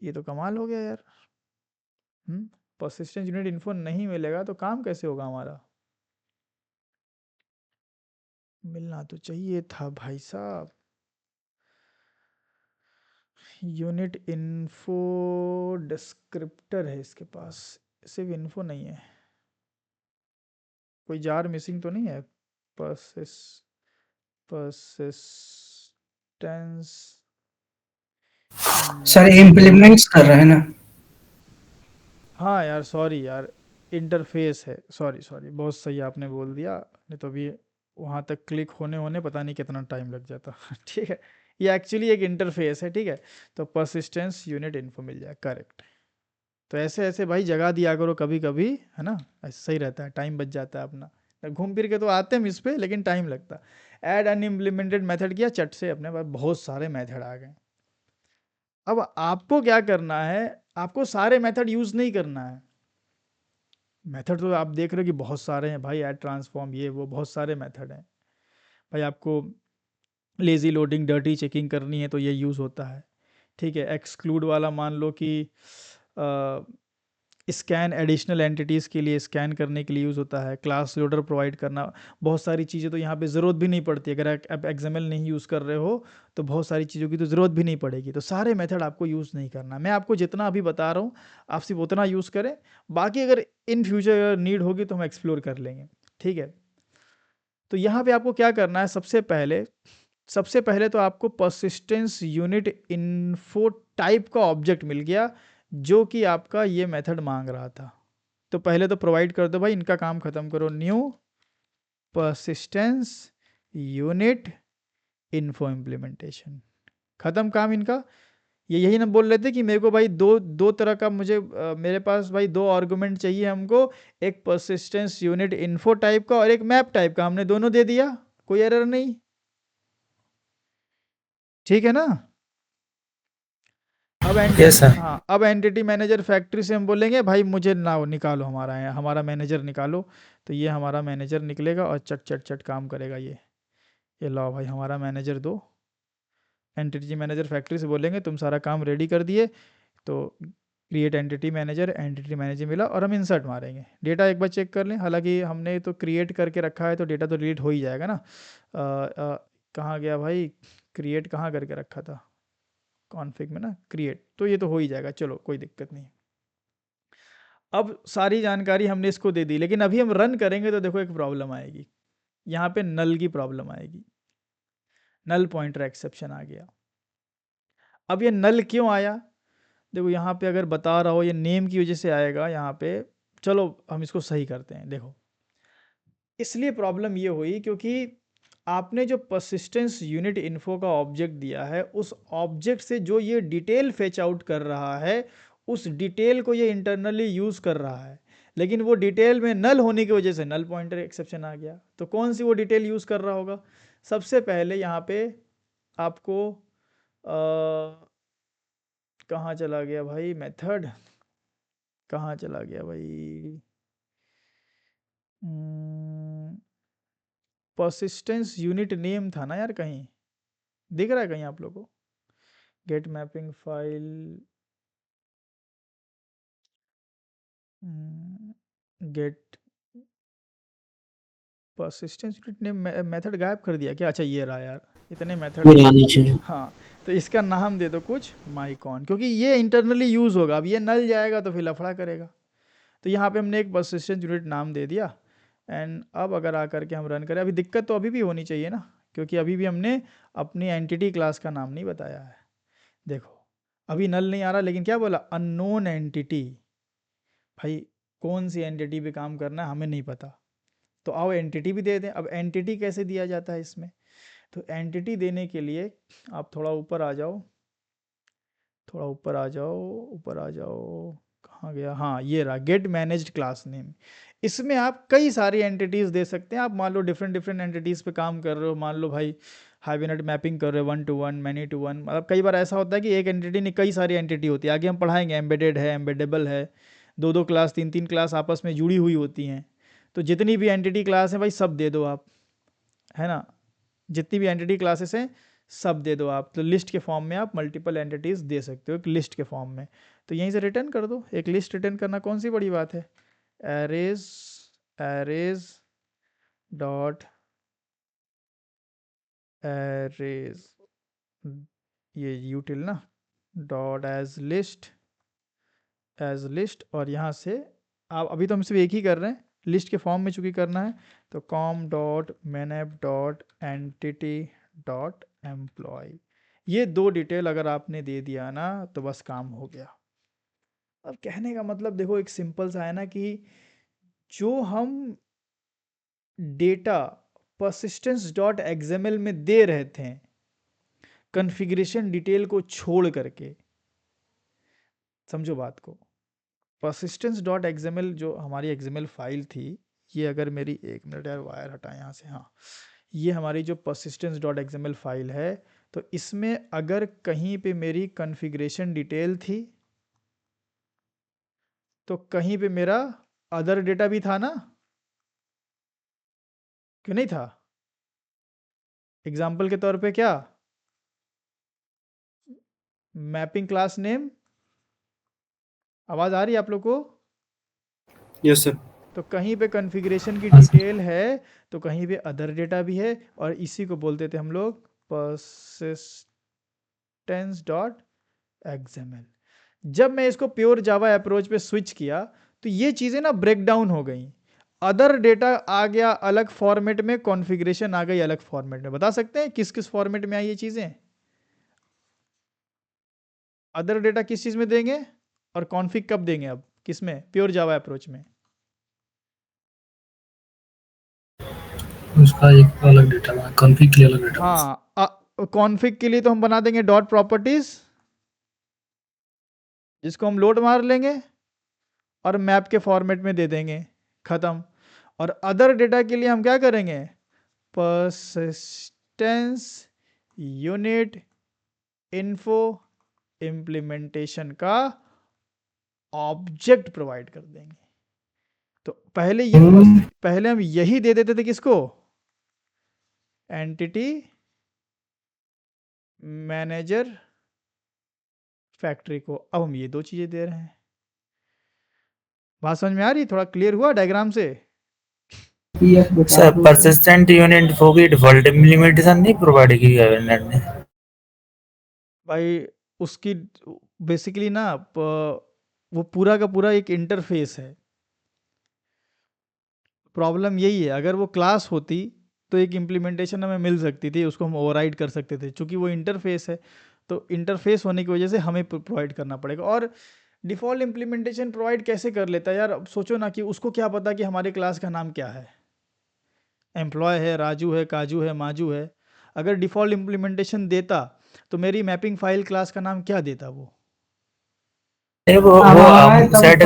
ये तो कमाल हो गया यार। पर्सिस्टेंस यूनिट इन्फो नहीं मिलेगा तो काम कैसे होगा हमारा, मिलना तो चाहिए था भाई साहब। यूनिट इन्फो डिस्क्रिप्टर है इसके पास, सिर्फ इन्फो नहीं है, कोई जार मिसिंग तो नहीं है। पर्सिस्टेंस सर इम्प्लीमेंट्स कर रहे हैं ना। हाँ यार, सॉरी यार, इंटरफेस है, सॉरी, बहुत सही आपने बोल दिया, नहीं तो अभी वहाँ तक क्लिक होने पता नहीं कितना टाइम लग जाता। ठीक है, ये एक्चुअली एक इंटरफेस है, ठीक है, तो पर्सिस्टेंस यूनिट इन्फो मिल जाए, करेक्ट। तो ऐसे ऐसे भाई जगह दिया करो कभी कभी, है ना, ऐसे सही रहता है, टाइम बच जाता है अपना। घूम फिर के तो आते हैं इस पे, लेकिन टाइम लगता है। ऐड अनइम्प्लीमेंटेड मेथड किया, चट से अपने पास बहुत सारे मेथड आ गए। अब आपको क्या करना है, आपको सारे मेथड यूज़ नहीं करना है। मेथड तो आप देख रहे हो कि बहुत सारे हैं भाई, ऐड ट्रांसफॉर्म ये वो, बहुत सारे मेथड हैं भाई। आपको लेज़ी लोडिंग, डर्टी चेकिंग करनी है तो ये यूज़ होता है, ठीक है। एक्सक्लूड वाला मान लो कि स्कैन एडिशनल एंटिटीज़ के लिए स्कैन करने के लिए यूज़ होता है। क्लास लोडर प्रोवाइड करना, बहुत सारी चीज़ें तो यहाँ पे ज़रूरत भी नहीं पड़ती। अगर आप XML नहीं यूज़ कर रहे हो तो बहुत सारी चीज़ों की तो ज़रूरत भी नहीं पड़ेगी। तो सारे मेथड आपको यूज़ नहीं करना, मैं आपको जितना अभी बता रहा हूँ आप सिर्फ उतना यूज़ करें, बाकी अगर इन फ्यूचर अगर नीड होगी तो हम एक्सप्लोर कर लेंगे, ठीक है। तो यहाँ पे आपको क्या करना है, सबसे पहले तो आपको पर्सिस्टेंस यूनिट इन्फो टाइप का ऑब्जेक्ट मिल गया जो कि आपका ये मेथड मांग रहा था, तो पहले तो प्रोवाइड कर दो भाई, इनका काम खत्म करो। New persistence unit info implementation, खत्म काम इनका। ये यही ना बोल रहे थे कि मेरे को भाई दो तरह का मुझे मेरे पास भाई दो आर्गुमेंट चाहिए हमको, एक persistence यूनिट इन्फो टाइप का और एक मैप टाइप का, हमने दोनों दे दिया, कोई एरर नहीं, ठीक है ना। अब Yes, sir. हाँ, अब एंटिटी मैनेजर फैक्ट्री से हम बोलेंगे भाई मुझे ना निकालो, हमारा मैनेजर निकालो। तो ये हमारा मैनेजर निकलेगा और चट चट चट काम करेगा। ये लो भाई हमारा मैनेजर दो। एंटिटी मैनेजर फैक्ट्री से बोलेंगे तुम सारा काम रेडी कर दिए, तो क्रिएट एंटिटी मैनेजर मिला और हम इंसर्ट मारेंगे। डेटा एक बार चेक कर लें, हालांकि हमने तो क्रिएट करके रखा है तो डेटा तो डिलीट हो ही जाएगा ना। कहाँ गया भाई, क्रिएट कहाँ करके रखा था, कॉन्फ़िग में ना, क्रिएट, तो ये तो हो ही जाएगा, चलो कोई दिक्कत नहीं। अब सारी जानकारी हमने इसको दे दी, लेकिन अभी हम रन करेंगे तो देखो एक प्रॉब्लम आएगी, यहाँ पे नल की प्रॉब्लम आएगी, नल पॉइंटर एक्सेप्शन आ गया। अब ये नल क्यों आया, देखो यहाँ पे अगर बता रहा हो ये नेम की वजह से आएगा यहाँ पे, चलो हम इसको सही करते हैं। देखो इसलिए प्रॉब्लम ये हुई क्योंकि आपने जो परसिस्टेंस यूनिट इन्फो का ऑब्जेक्ट दिया है, उस ऑब्जेक्ट से जो ये डिटेल फेच आउट कर रहा है, उस डिटेल को ये इंटरनली यूज़ कर रहा है, लेकिन वो डिटेल में नल होने की वजह से नल पॉइंटर एक्सेप्शन आ गया। तो कौन सी वो डिटेल यूज़ कर रहा होगा, सबसे पहले यहाँ पे आपको कहाँ चला गया भाई मेथड, कहाँ चला गया भाई, परसिस्टेंस यूनिट नेम था ना यार, कहीं दिख रहा है कहीं आप लोगों को, get mapping file, get persistence unit name, method गायब कर दिया क्या, अच्छा ये रहा यार, इतने मेथड। हाँ, तो इसका नाम दे दो कुछ माइकॉन, क्योंकि ये इंटरनली यूज़ होगा, अब ये नल जाएगा तो फिर लफड़ा करेगा। तो यहाँ पे हमने एक परसिस्टेंस यूनिट नाम दे दिया। एंड अब अगर आकर के हम रन करें, अभी दिक्कत तो अभी भी होनी चाहिए ना, क्योंकि अभी भी हमने अपनी एंटिटी क्लास का नाम नहीं बताया है। देखो अभी नल नहीं आ रहा, लेकिन क्या बोला, अननोन एंटिटी। भाई कौन सी एंटिटी पे काम करना है हमें नहीं पता, तो आओ एंटिटी भी दे दें। अब एंटिटी कैसे दिया जाता है इसमें, तो एंटिटी देने के लिए आप थोड़ा ऊपर आ जाओ, थोड़ा ऊपर आ जाओ, ऊपर आ जाओ, कहाँ गया, हाँ ये रहा, गेट मैनेज्ड क्लास नेम। इसमें आप कई सारी एंटिटीज़ दे सकते हैं। आप मान लो डिफरेंट डिफरेंट एंटिटीज़ पे काम कर रहे हो, मान लो भाई हाइवेनेट मैपिंग कर रहे हो 1 to 1, मैनी टू 1, मतलब कई बार ऐसा होता है कि एक एंटिटी नहीं कई सारी एंटिटी होती है। आगे हम पढ़ाएंगे, एम्बेडेड है, एम्बेडेबल है, दो दो क्लास, तीन तीन क्लास आपस में जुड़ी हुई होती हैं। तो जितनी भी एंटिटी क्लास है भाई सब दे दो आप, है ना, जितनी भी एंटिटी क्लासेस हैं सब दे दो आप। तो लिस्ट के फॉर्म में आप मल्टीपल एंटिटीज़ दे सकते हो एक लिस्ट के फॉर्म में। तो यहीं से रिटर्न कर दो, एक लिस्ट रिटर्न करना कौन सी बड़ी बात है। एरेज डॉट एरेज, ये यूटिल ना, डॉट एज लिस्ट, और यहाँ से आप अभी तो हम सिर्फ एक ही कर रहे हैं, लिस्ट के फॉर्म में चूंकि करना है, तो com dot main app dot entity dot employ, ये दो डिटेल अगर आपने दे दिया ना तो बस काम हो गया। अब कहने का मतलब देखो एक सिंपल सा है ना, कि जो हम डेटा persistence डॉट एक्सएमएल में दे रहे थे कॉन्फ़िगरेशन डिटेल को छोड़ करके, समझो बात को, persistence डॉट एक्सएमएल जो हमारी एक्सएमएल फाइल थी, ये अगर मेरी, एक मिनट यार वायर हटा यहाँ से, हाँ ये हमारी जो persistence डॉट एक्सएमएल फाइल है, तो इसमें अगर कहीं पे मेरी कॉन्फ़िगरेशन डिटेल थी तो कहीं पे मेरा अदर डेटा भी था ना, क्यों नहीं था। एग्जाम्पल के तौर पे क्या, मैपिंग क्लास नेम, आवाज़ आ रही है आप लोग को, यस सर। तो कहीं पे कॉन्फ़िगरेशन की डिटेल है तो कहीं पे अदर डेटा भी है, और इसी को बोलते थे हम लोग persistence डॉट एक्सएमएल। जब मैं इसको प्योर जावा अप्रोच पे स्विच किया तो ये चीज़ें ना ब्रेक डाउन हो गई, अदर डेटा आ गया अलग फॉर्मेट में, कॉन्फ़िगरेशन आ गई अलग फॉर्मेट में। बता सकते हैं किस किस फॉर्मेट में आई ये चीज़ें, अदर डेटा किस चीज़ में देंगे और कॉन्फ़िग कब देंगे, अब किस में, प्योर जावा अप्रोच में। उसका एक अलग डेटा बना, कॉन्फ़िग के लिए अलग डेटा बना। हाँ, कॉन्फ़िग के लिए तो हम बना देंगे डॉट प्रॉपर्टीज, जिसको हम लोड मार लेंगे और मैप के फॉर्मेट में दे देंगे, खत्म। और अदर डेटा के लिए हम क्या करेंगे, परसिस्टेंस यूनिट इन्फो इम्प्लीमेंटेशन का ऑब्जेक्ट प्रोवाइड कर देंगे। तो पहले पहले हम यही दे देते थे किसको, एंटिटी मैनेजर फैक्ट्री को। अब हम ये दो चीजें दे रहे हैं। बात समझ में आ रही, थोड़ा क्लियर हुआ डायग्राम से? सर परसिस्टेंट यूनिट वो भी डिफॉल्ट इम्प्लीमेंटेशन नहीं प्रोवाइड की है वेंडर ने? भाई उसकी बेसिकली ना वो पूरा का पूरा एक इंटरफेस है। प्रॉब्लम यही है, अगर वो क्लास होती तो एक इम्प्लीमेंटेशन हमें मिल सकती थी, उसको हम ओवरराइड कर सकते थे। चूंकि वो इंटरफेस है, तो इंटरफेस होने की वजह से हमें प्रोवाइड करना पड़ेगा। और डिफ़ॉल्ट इम्प्लीमेंटेशन प्रोवाइड कैसे कर लेता है यार? अब सोचो ना कि उसको क्या पता कि हमारे क्लास का नाम क्या है, एम्प्लॉय है, राजू है, काजू है, माजू है। अगर डिफ़ॉल्ट इम्प्लीमेंटेशन देता तो मेरी मैपिंग फाइल क्लास का नाम क्या देता? वो वो हम सेट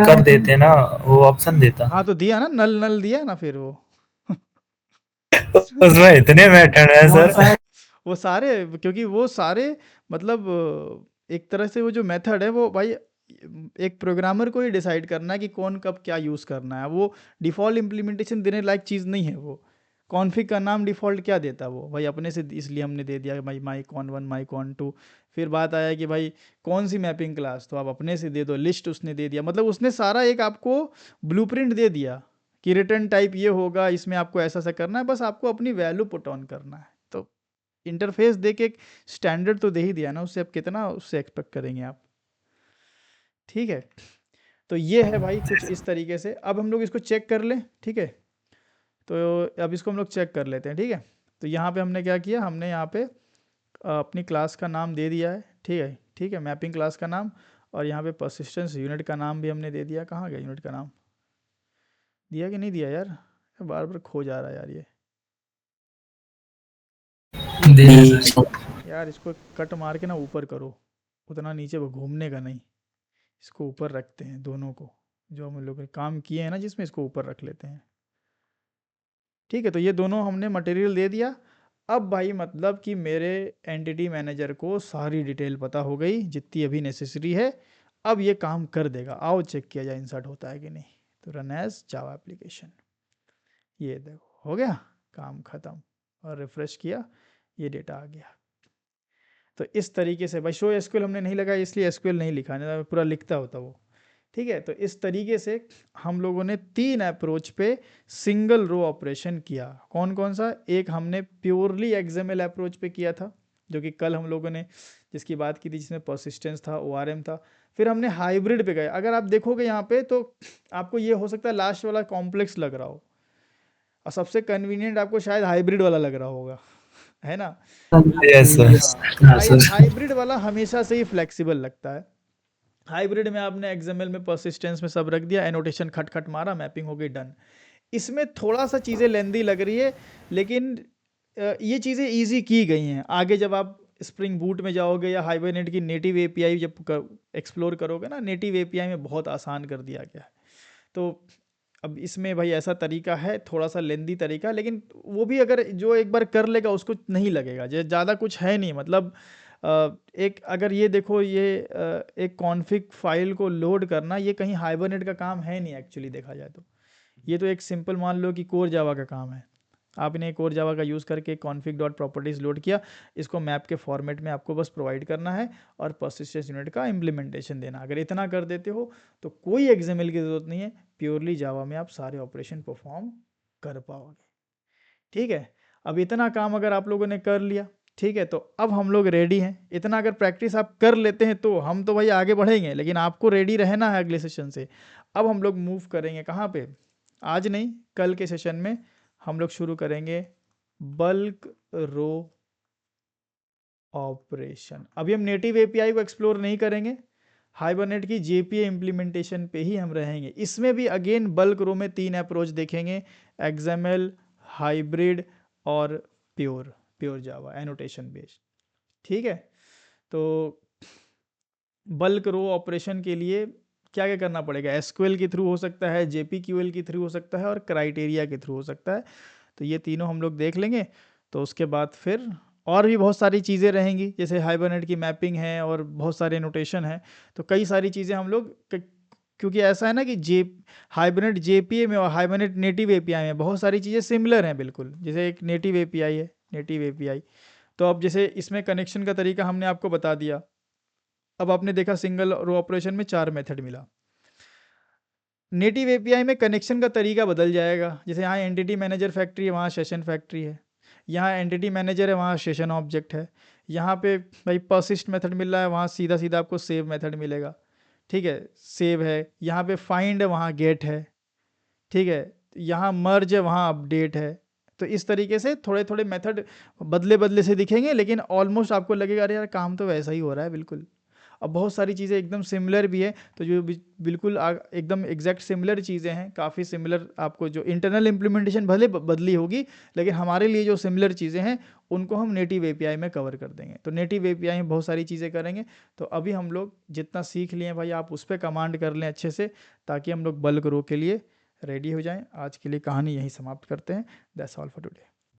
कर देते ना, वो ऑप्शन देता। हाँ तो दिया ना, नल नल दिया ना फिर वो उसमें इतने मेथड है सर। वो सारे, क्योंकि वो सारे मतलब एक तरह से वो जो मेथड है वो भाई एक प्रोग्रामर को ही डिसाइड करना है कि कौन कब क्या यूज़ करना है। वो डिफ़ॉल्ट इम्प्लीमेंटेशन देने लायक चीज़ नहीं है। वो कॉन्फ़िग का नाम डिफ़ॉल्ट क्या देता वो भाई अपने से, इसलिए हमने दे दिया भाई माइकॉन 1 माइकॉन 2। फिर बात आया कि भाई कौन सी मैपिंग क्लास, तो आप अपने से दे दो, लिस्ट उसने दे दिया। मतलब उसने सारा एक आपको ब्लूप्रिंट दे दिया कि रिटर्न टाइप ये होगा, इसमें आपको ऐसा ऐसा करना है, बस आपको अपनी वैल्यू पुट ऑन करना है। तो इंटरफेस दे के एक स्टैंडर्ड तो दे ही दिया ना, उससे आप कितना उससे एक्सपेक्ट करेंगे आप? ठीक है, तो ये है भाई कुछ इस तरीके से। अब हम लोग इसको चेक कर लें, ठीक है? तो अब इसको हम लोग चेक कर लेते हैं, ठीक है? तो यहाँ पे हमने क्या किया, हमने यहाँ पे अपनी क्लास का नाम दे दिया है, ठीक है? ठीक है, मैपिंग क्लास का नाम। और यहाँ पे परसिस्टेंस यूनिट का नाम भी हमने दे दिया। कहाँ गया यूनिट का नाम, दिया कि नहीं दिया यार? बार बार खो जा रहा है यार ये। यार इसको कट मार के ना ऊपर करो, उतना नीचे वो घूमने का नहीं। इसको ऊपर रखते हैं दोनों को, जो हम लोग ने काम किए हैं ना जिसमें, इसको ऊपर रख लेते हैं। ठीक है, तो ये दोनों हमने मटेरियल दे दिया। अब भाई मतलब कि मेरे एंटिटी मैनेजर को सारी डिटेल पता हो गई जितनी अभी नेसेसरी है। अब ये काम कर देगा। आओ चेक किया जाए इंसर्ट होता है कि नहीं। तो रन एज जावा एप्लीकेशन, ये देखो हो गया, काम ख़त्म। और रिफ्रेश किया, ये डेटा आ गया। तो इस तरीके से भाई शो एसक्यूएल हमने नहीं लगाया, इसलिए एसक्यूएल नहीं लिखा, नहीं तो पूरा लिखता होता वो। ठीक है, तो इस तरीके से हम लोगों ने 3 अप्रोच पे सिंगल रो ऑपरेशन किया। कौन कौन सा? एक हमने प्योरली एक्सएमएल अप्रोच पे किया था, जो कि कल हम लोगों ने जिसकी बात की थी, जिसमें परसिस्टेंस था, ओआरएम था। फिर हमने हाइब्रिड पे गए। अगर आप देखोगे यहाँ पे तो आपको ये हो सकता है लास्ट वाला कॉम्प्लेक्स लग रहा हो, और सबसे कन्वीनियंट आपको शायद हाइब्रिड वाला लग रहा होगा, है ना? Yes sir. हाँ, हाइब्रिड वाला हमेशा से ही फ्लेक्सिबल लगता है। हाइब्रिड में आपने एक्सएमएल में परसिस्टेंस में सब रख दिया, एनोटेशन खट खट मारा, मैपिंग हो गई, डन। इसमें थोड़ा सा चीज़ें लेंदी लग रही है, लेकिन ये चीज़ें इजी की गई हैं। आगे जब आप स्प्रिंग बूट में जाओगे या हाइबरनेट की नेटिव एपीआई जब एक्सप्लोर करोगे ना, नेटिव एपीआई में बहुत आसान कर दिया गया है। तो अब इसमें भाई ऐसा तरीका है, थोड़ा सा लेंदी तरीका, लेकिन वो भी अगर जो एक बार कर लेगा उसको नहीं लगेगा। ज़्यादा कुछ है नहीं, मतलब एक अगर ये देखो, ये एक कॉन्फ़िग फाइल को लोड करना, ये कहीं हाइबरनेट का काम है नहीं एक्चुअली देखा जाए तो। ये तो एक सिंपल मान लो कि कोर जावा का काम है। आपने कोर जावा का यूज़ करके कॉन्फ़िग डॉट प्रॉपर्टीज़ लोड किया, इसको मैप के फॉर्मेट में आपको बस प्रोवाइड करना है और परसिस्टेंस यूनिट का इम्प्लीमेंटेशन देना। अगर इतना कर देते हो तो कोई एक्सएमएल की ज़रूरत नहीं है, प्योरली जावा में आप सारे ऑपरेशन परफॉर्म कर पाओगे। ठीक है, अब इतना काम अगर आप लोगों ने कर लिया, ठीक है, तो अब हम लोग रेडी हैं। इतना अगर प्रैक्टिस आप कर लेते हैं तो हम तो भाई आगे बढ़ेंगे, लेकिन आपको रेडी रहना है अगले सेशन से। अब हम लोग मूव करेंगे कहाँ पे? आज नहीं, कल के सेशन में हम लोग शुरू करेंगे बल्क रो ऑपरेशन। अभी हम नेटिव एपीआई को एक्सप्लोर नहीं करेंगे, हाइबरनेट की जेपीए इम्प्लीमेंटेशन पे ही हम रहेंगे। इसमें भी अगेन बल्क रो में 3 अप्रोच देखेंगे, एक्सएमएल, हाइब्रिड और प्योर जावा एनोटेशन बेस्ड। ठीक है, तो बल्क रो ऑपरेशन के लिए क्या क्या करना पड़ेगा? एसक्यूएल के थ्रू हो सकता है, जेपीक्यूएल के थ्रू हो सकता है और क्राइटेरिया के थ्रू हो सकता है। तो ये तीनों हम लोग देख लेंगे। तो उसके बाद फिर और भी बहुत सारी चीज़ें रहेंगी, जैसे हाइबरनेट की मैपिंग है और बहुत सारे नोटेशन है। तो कई सारी चीज़ें हम लोग क्योंकि ऐसा है ना कि हाइबरनेट जेपीए में और हाइबरनेट नेटिव एपीआई में बहुत सारी चीज़ें सिमिलर हैं बिल्कुल। जैसे एक नेटिव एपीआई है, नेटिव एपीआई। तो अब जैसे इसमें कनेक्शन का तरीका हमने आपको बता दिया। अब आपने देखा सिंगल रो ऑपरेशन में 4 मेथड मिला। नेटिव एपीआई में कनेक्शन का तरीका बदल जाएगा। जैसे यहाँ एंटिटी मैनेजर फैक्ट्री है, वहाँ सेशन फैक्ट्री है। यहाँ एंटिटी मैनेजर है, वहाँ सेशन ऑब्जेक्ट है। यहाँ पे भाई परसिस्ट मेथड मिल रहा है, वहाँ सीधा सीधा आपको सेव मेथड मिलेगा। ठीक है, सेव है। यहाँ पे फाइंड है, वहाँ गेट है। ठीक है, यहाँ मर्ज है, वहाँ अपडेट है। तो इस तरीके से थोड़े थोड़े मेथड बदले बदले से दिखेंगे, लेकिन ऑलमोस्ट आपको लगेगा अरे यार काम तो वैसा ही हो रहा है बिल्कुल। अब बहुत सारी चीज़ें एकदम सिमिलर भी है, तो जो बिल्कुल एकदम एग्जैक्ट सिमिलर चीज़ें हैं, काफ़ी सिमिलर। आपको जो इंटरनल इम्प्लीमेंटेशन भले बदली होगी, लेकिन हमारे लिए जो सिमिलर चीज़ें हैं उनको हम नेटिव एपीआई में कवर कर देंगे। तो नेटिव एपीआई में बहुत सारी चीज़ें करेंगे। तो अभी हम लोग जितना सीख लिए भाई, आप उस पर कमांड कर लें अच्छे से, ताकि हम लोग बल्क रो के लिए रेडी हो जाएं। आज के लिए कहानी यहीं समाप्त करते हैं। That's all for today.